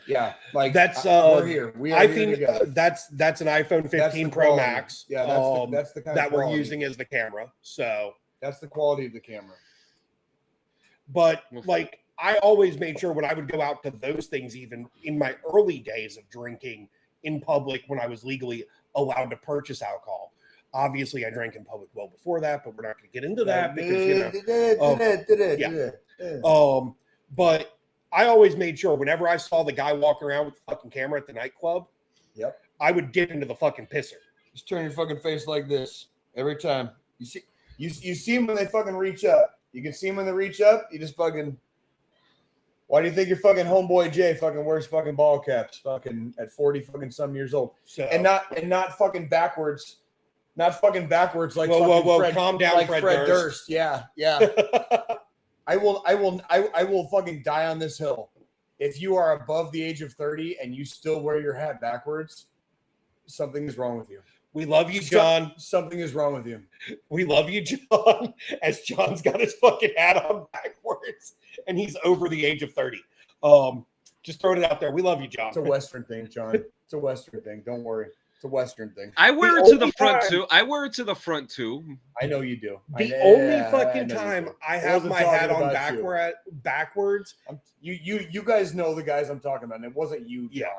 Yeah, like that's we're here. I think that's an iPhone 15 Pro Max. Yeah, that's the kind that of we're using as the camera. So that's the quality of the camera. But like I always made sure when I would go out to those things, even in my early days of drinking in public when I was legally allowed to purchase alcohol. Obviously, I drank in public well before that, but we're not going to get into that because but I always made sure whenever I saw the guy walk around with the fucking camera at the nightclub, I would dip into the fucking pisser. Just turn your fucking face like this every time. You see them when they fucking reach up. You can see them when they reach up. You just fucking. Why do you think your fucking homeboy Jay fucking wears fucking ball caps fucking at 40 fucking some years old? So and not fucking backwards. Not fucking backwards like Fred, calm down, like Fred Durst. Yeah. I will fucking die on this hill. If you are above the age of 30 and you still wear your hat backwards, something is wrong with you. We love you, John. Something is wrong with you. We love you, John. As John's got his fucking hat on backwards and he's over the age of 30. Just throwing it out there. We love you, John. It's a Western thing, John. It's a Western thing. Don't worry. It's a Western thing. I wear it to the front too. I wear it to the front too. I know you do. The only fucking time I have my hat on backwards. You guys know the guys I'm talking about, and it wasn't you, John.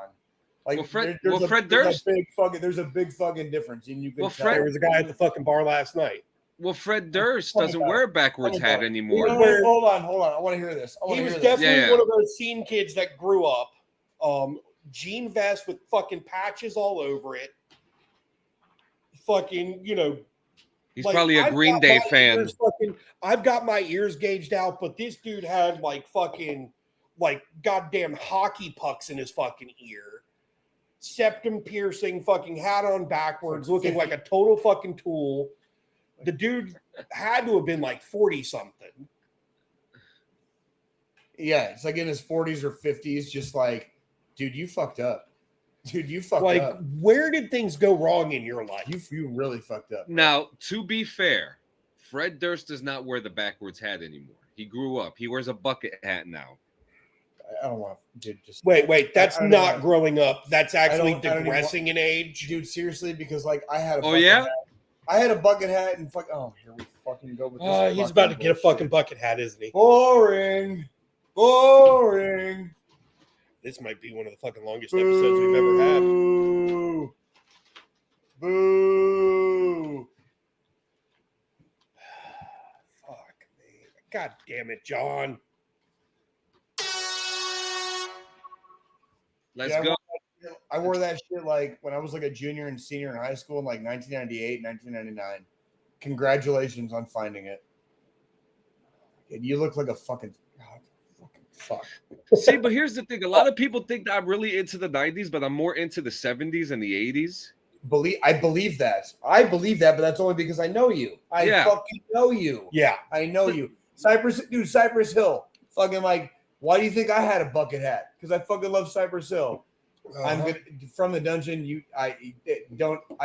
Like, Fred Durst. There's a big fucking difference, and you can tell. There was a guy at the fucking bar last night. Well, Fred Durst doesn't wear a backwards hat anniemore. Hold on. I want to hear this. He was definitely one of those scene kids that grew up. Jean vest with fucking patches all over it. Fucking, he's probably a Green Day fan. I've got my ears gauged out, but this dude had goddamn hockey pucks in his fucking ear. Septum piercing, fucking hat on backwards, looking like a total fucking tool. The dude had to have been like 40 something. Yeah, it's like in his 40s or 50s, just like, dude, you fucked up. Dude, you fucked up. Where did things go wrong in your life? You really fucked up. Now, to be fair, Fred Durst does not wear the backwards hat anymore. He grew up. He wears a bucket hat now. I don't want to just wait. That's not growing up. That's actually digressing in age, dude. Seriously, because like I had a hat. I had a bucket hat and here we fucking go with this. He's about to get a fucking bucket hat, isn't he? Boring. This might be one of the fucking longest episodes we've ever had. Boo. Fuck me. God damn it, John. Let's go. I wore that shit like when I was like a junior and senior in high school in like 1998, 1999. Congratulations on finding it. And you look like a fucking fuck. See, but here's the thing. A lot of people think that I'm really into the 90s, but I'm more into the 70s and the 80s. I believe that, but that's only because I know you. I fucking know you. Yeah. I know you. Cypress Hill. Fucking like, why do you think I had a bucket hat? Because I fucking love Cypress Hill. I'm good from the dungeon. I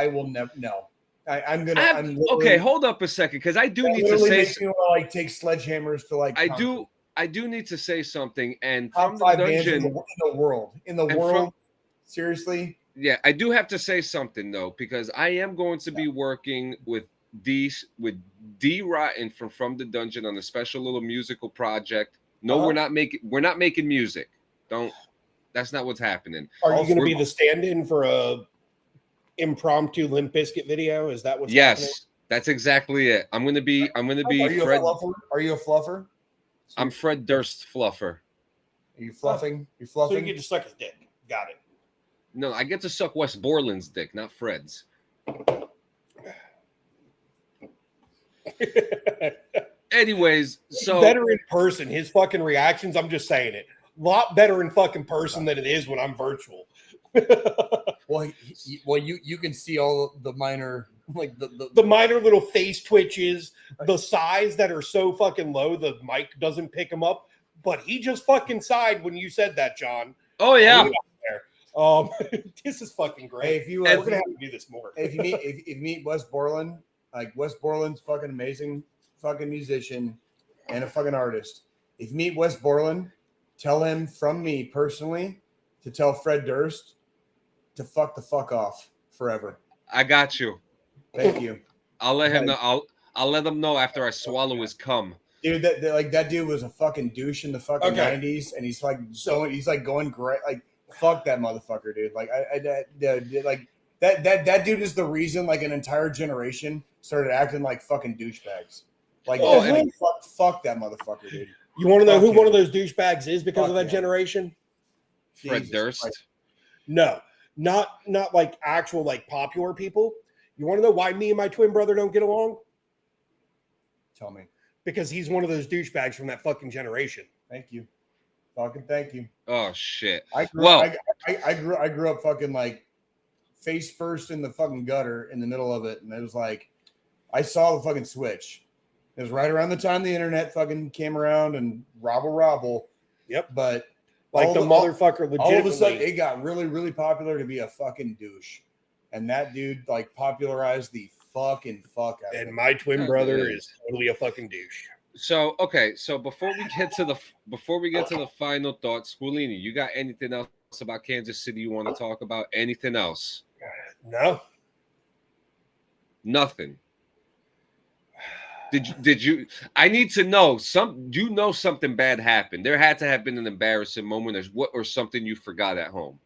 will never know. Okay, hold up a second, because I do need to say something. Like take sledgehammers to like. I do need to say something. And top from the 5 dungeon bands in the world, seriously. Yeah, I do have to say something though, because I am going to be working with D Rotten from the dungeon on a special little musical project. No, we're not making music. That's not what's happening. Are you going to be the stand-in for a impromptu Limp Bizkit video? Is that what's happening? Yes, that's exactly it. I'm gonna be Are you Fred. Are you a fluffer? I'm Fred Durst fluffer. Are you fluffing? You So fluffing? you get to suck his dick. Got it. No, I get to suck Wes Borland's dick, not Fred's. Anyways, so better in person. His fucking reactions, I'm just saying it. A lot better in fucking person than it is when I'm virtual. Well, you can see all the minor, like the minor little face twitches, the sighs that are so fucking low the mic doesn't pick them up. But he just fucking sighed when you said that, John. Oh yeah. This is fucking great. Hey, if you we're gonna have to do this more. If you meet Wes Borland, like Wes Borland's fucking amazing fucking musician and a fucking artist. If you meet Wes Borland, tell him from me personally to tell Fred Durst to fuck the fuck off forever. I got you. Thank you. I'll let him know. I'll let him know after I swallow his cum. Dude, that dude was a fucking douche in the fucking 90s, and he's going great. Like, fuck that motherfucker, dude. Like that dude is the reason like an entire generation started acting like fucking douchebags. Like, fuck that motherfucker, dude. You want to know who one of those douchebags is because of that generation? Fred Durst. Christ. No, not like actual like popular people. You want to know why me and my twin brother don't get along? Tell me. Because he's one of those douchebags from that fucking generation. Thank you. Fucking thank you. Oh shit. I grew up fucking like face first in the fucking gutter in the middle of it, and it was like I saw the fucking switch. It was right around the time the internet fucking came around and robble. Yep. But like the motherfucker legitimately. All of a sudden it got really, really popular to be a fucking douche. And that dude like popularized the fucking fuck out of it. And my twin brother is totally a fucking douche. So before we get to the final thoughts, Squilini, you got anything else about Kansas City you want to talk about? Anything else? No. Nothing. Did you? I need to know you know something bad happened. There had to have been an embarrassing moment or something you forgot at home.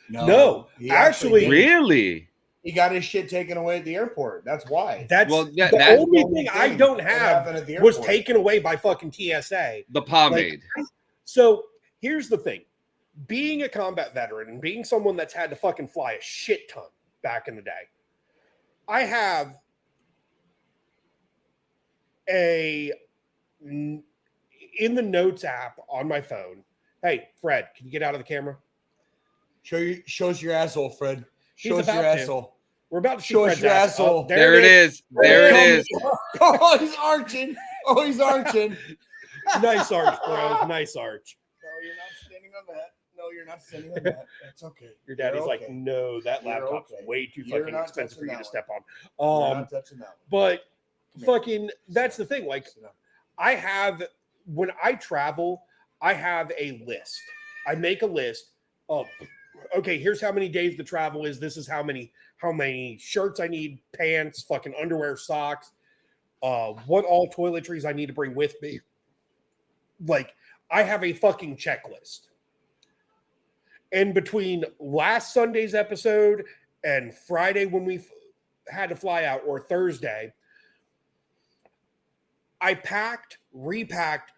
No. Actually, really? He got his shit taken away at the airport. That's why. That's the only thing I don't have was taken away by fucking TSA. The pomade. So here's the thing. Being a combat veteran and being someone that's had to fucking fly a shit ton back in the day, I have in the notes app on my phone. Hey, Fred, can you get out of the camera? Shows your asshole, Fred. Shows your asshole. We're about to show us your asshole. There it is. There it is. Oh, he's arching. Oh, he's arching. Nice arch, bro. Nice arch. No, you're not standing on that. No, you're not standing on that. That's okay. Your daddy's like, no, that laptop's way too fucking expensive for you to step on. You're not touching that one. But fucking, that's the thing. Like, when I travel, I have a list. I make a list of, okay, here's how many days the travel is. This is how many shirts I need, pants, fucking underwear, socks, what all toiletries I need to bring with me. Like, I have a fucking checklist. And between last Sunday's episode and Friday when we had to fly out, or Thursday, I packed, repacked,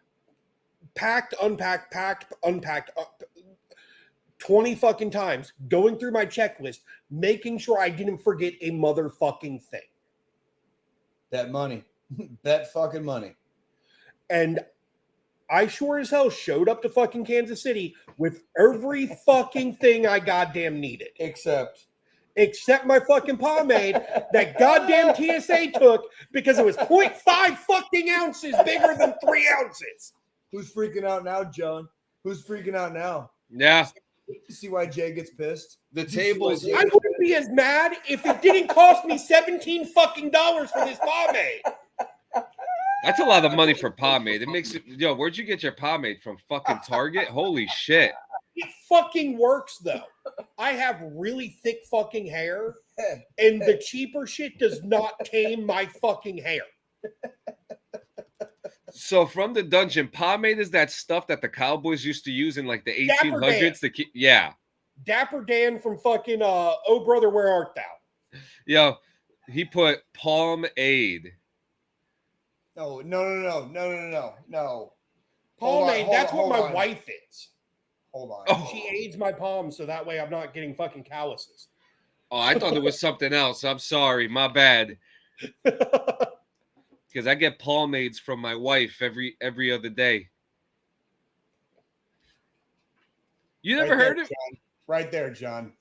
packed, unpacked 20 fucking times, going through my checklist, making sure I didn't forget a motherfucking thing. That money. That fucking money. And I sure as hell showed up to fucking Kansas City with every fucking thing I goddamn needed. Except my fucking pomade that goddamn TSA took because it was 0.5 fucking ounces bigger than 3 ounces. Who's freaking out now, John? Who's freaking out now? Yeah. You see why Jay gets pissed? The tables. I wouldn't be as mad if it didn't cost me $17 fucking for this pomade. That's a lot of money for pomade. It makes it, where'd you get your pomade from? Fucking Target? Holy shit. It fucking works though. I have really thick fucking hair, and the cheaper shit does not tame my fucking hair. So from the dungeon, pomade is that stuff that the cowboys used to use in like the 1800s to keep. Yeah. Dapper Dan from fucking Oh Brother, Where Art Thou? Yo, he put pomade. No. Pomade, that's what my wife is. Hold on. Oh. She aids my palms so that way I'm not getting fucking calluses. Oh, I thought it was something else. I'm sorry. My bad. Because I get pomades from my wife every other day. You never heard it? Right there, John.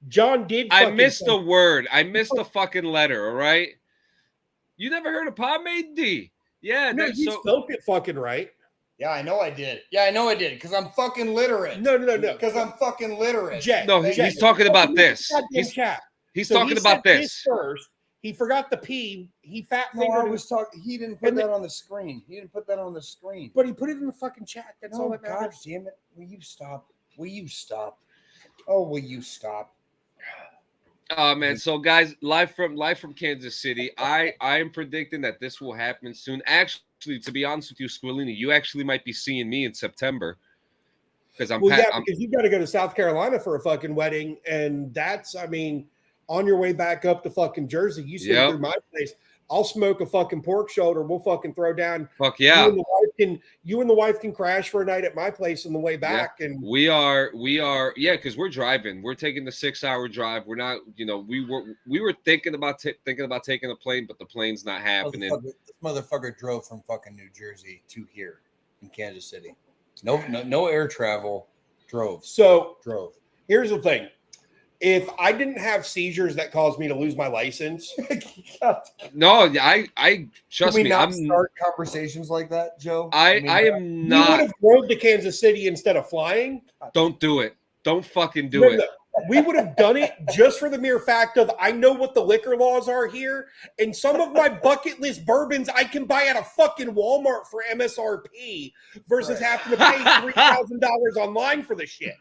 John did. I missed a word. I missed a fucking letter. All right. You never heard of pomade, D? Yeah. No, you spelled it fucking right. Yeah, I know I did. Because I'm fucking literate. No. Because I'm fucking literate. Jay, no, he's talking about this. He's talking about this first. He forgot the P. He fat fingered. No, I was talking. He didn't put that on the screen. But he put it in the fucking chat. That's all that matters. God damn it! Will you stop? Oh, will you stop? Oh man, so guys, live from Kansas City. I am predicting that this will happen soon. Actually, to be honest with you, Squillini, you actually might be seeing me in September because because you got to go to South Carolina for a fucking wedding, and that's, on your way back up to fucking Jersey, you stay through my place. I'll smoke a fucking pork shoulder. We'll fucking throw down. Fuck yeah. You and the wife can crash for a night at my place on the way back. Yeah. And we are, because we're driving. We're taking the 6-hour drive. We're not, we were thinking about taking a plane, but the plane's not happening. This motherfucker drove from fucking New Jersey to here in Kansas City. No air travel. Drove. Here's the thing. If I didn't have seizures that caused me to lose my license, no, I trust me. I'm start conversations like that, Joe. I am not. You would have drove to Kansas City instead of flying. Don't do it. Don't fucking do it. No. We would have done it just for the mere fact of I know what the liquor laws are here, and some of my bucket list bourbons I can buy at a fucking Walmart for MSRP versus having to pay $3,000 online for the shit.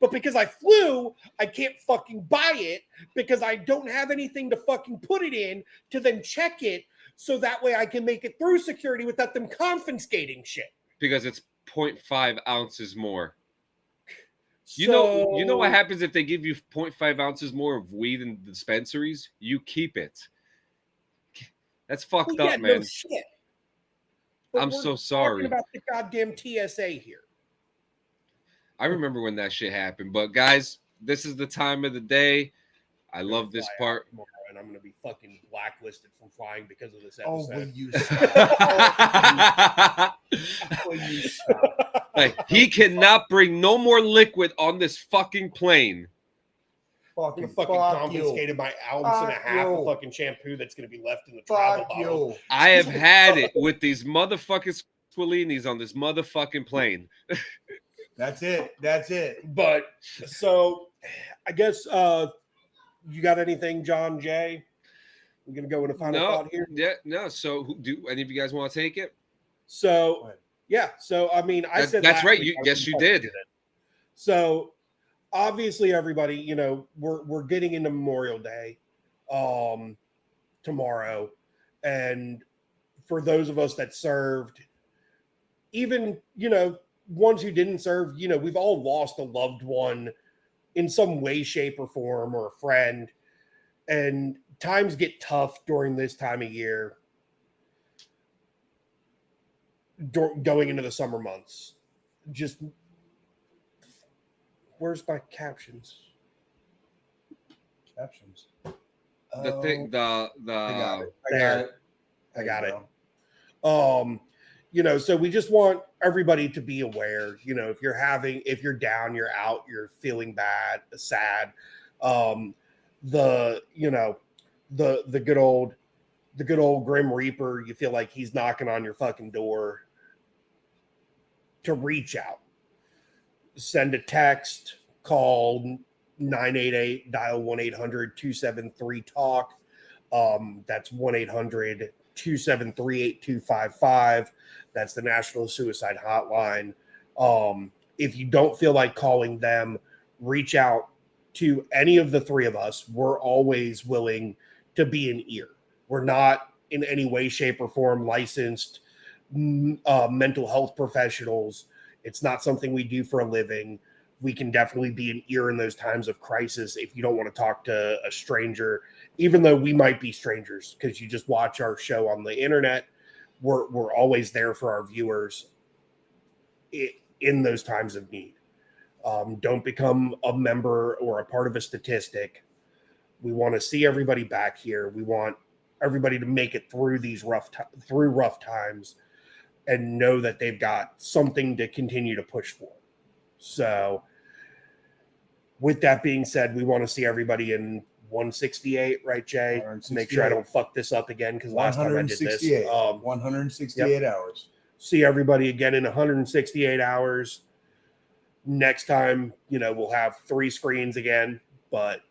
But because I flew, I can't fucking buy it because I don't have anything to fucking put it in to then check it so that way I can make it through security without them confiscating shit. Because it's 0.5 ounces more. You know what happens if they give you 0.5 ounces more of weed in dispensaries? You keep it. That's fucked up, man. No shit. I'm so sorry. Talking about the goddamn TSA here. I remember when that shit happened. But guys, this is the time of the day. I love this part. Tomorrow, and I'm going to be fucking blacklisted from flying because of this Oh, episode. will you stop? Will you stop? Like, he cannot bring no more liquid on this fucking plane. I'm going to fucking confiscated my ounce and a half of fucking shampoo that's going to be left in the travel bottle. I have had it with these motherfucking Squillinis on this motherfucking plane. That's it. That's it. But so I guess you got anything, John Jay? We're gonna go into final thought here. Yeah, no. So do any of you guys want to take it? So yeah. So I mean, I said that's right. week, Yes, you did. So obviously, everybody, you know, we're getting into Memorial Day tomorrow, and for those of us that served, even ones who didn't serve, we've all lost a loved one in some way, shape, or form, or a friend. And times get tough during this time of year, going into the summer months. Just, where's my captions? Captions. The thing, I got it. So we just want everybody to be aware, if you're down, you're out, you're feeling bad, sad, the good old Grim Reaper, you feel like he's knocking on your fucking door, to reach out, send a text, call 988, dial 1-800-273-TALK. That's 1-800-273-8255. That's the National Suicide Hotline. If you don't feel like calling them, reach out to any of the three of us. We're always willing to be an ear. We're not in any way, shape, or form licensed mental health professionals. It's not something we do for a living. We can definitely be an ear in those times of crisis. If you don't want to talk to a stranger, even though we might be strangers because you just watch our show on the internet, we're always there for our viewers in those times of need. Don't become a member or a part of a statistic. We want to see everybody back here. We want everybody to make it through these rough times and know that they've got something to continue to push for. So with that being said, we want to see everybody in 168, right, Jay? Make sure I don't fuck this up again, because last time I did this. 168 hours. See everybody again in 168 hours. Next time, we'll have 3 screens again. But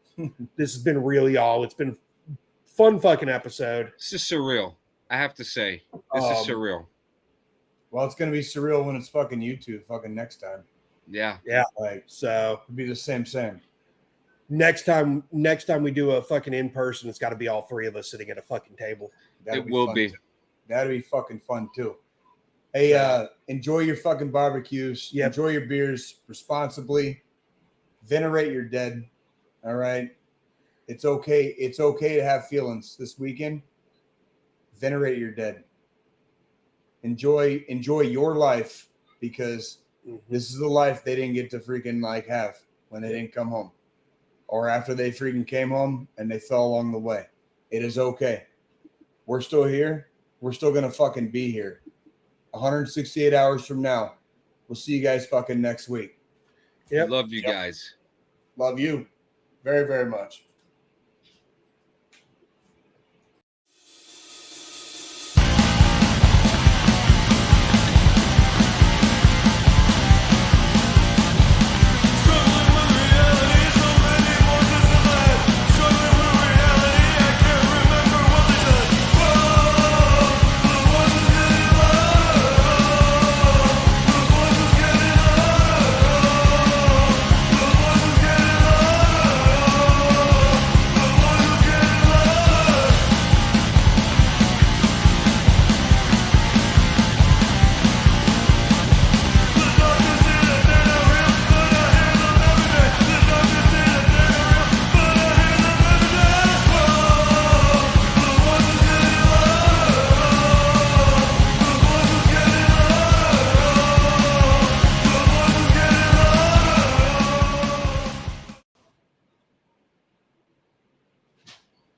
this has been really all. It's been fun fucking episode. This is surreal. I have to say, this is surreal. Well, it's gonna be surreal when it's fucking YouTube fucking next time. Yeah. Like, So it'll be the same. next time we do a fucking in person, it's got to be all 3 of us sitting at a fucking table. It will be. That'll be fucking fun too. Hey, enjoy your fucking barbecues. Yep. Enjoy your beers responsibly. Venerate your dead. All right. It's okay. It's okay to have feelings this weekend. Venerate your dead. Enjoy your life, because this is the life they didn't get to freaking have when they didn't come home, or after they freaking came home and they fell along the way. It is okay. We're still here. We're still going to fucking be here. 168 hours from now. We'll see you guys fucking next week. Yep. Love you guys. Love you very, very much.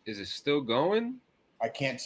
Is it still going? I can't tell.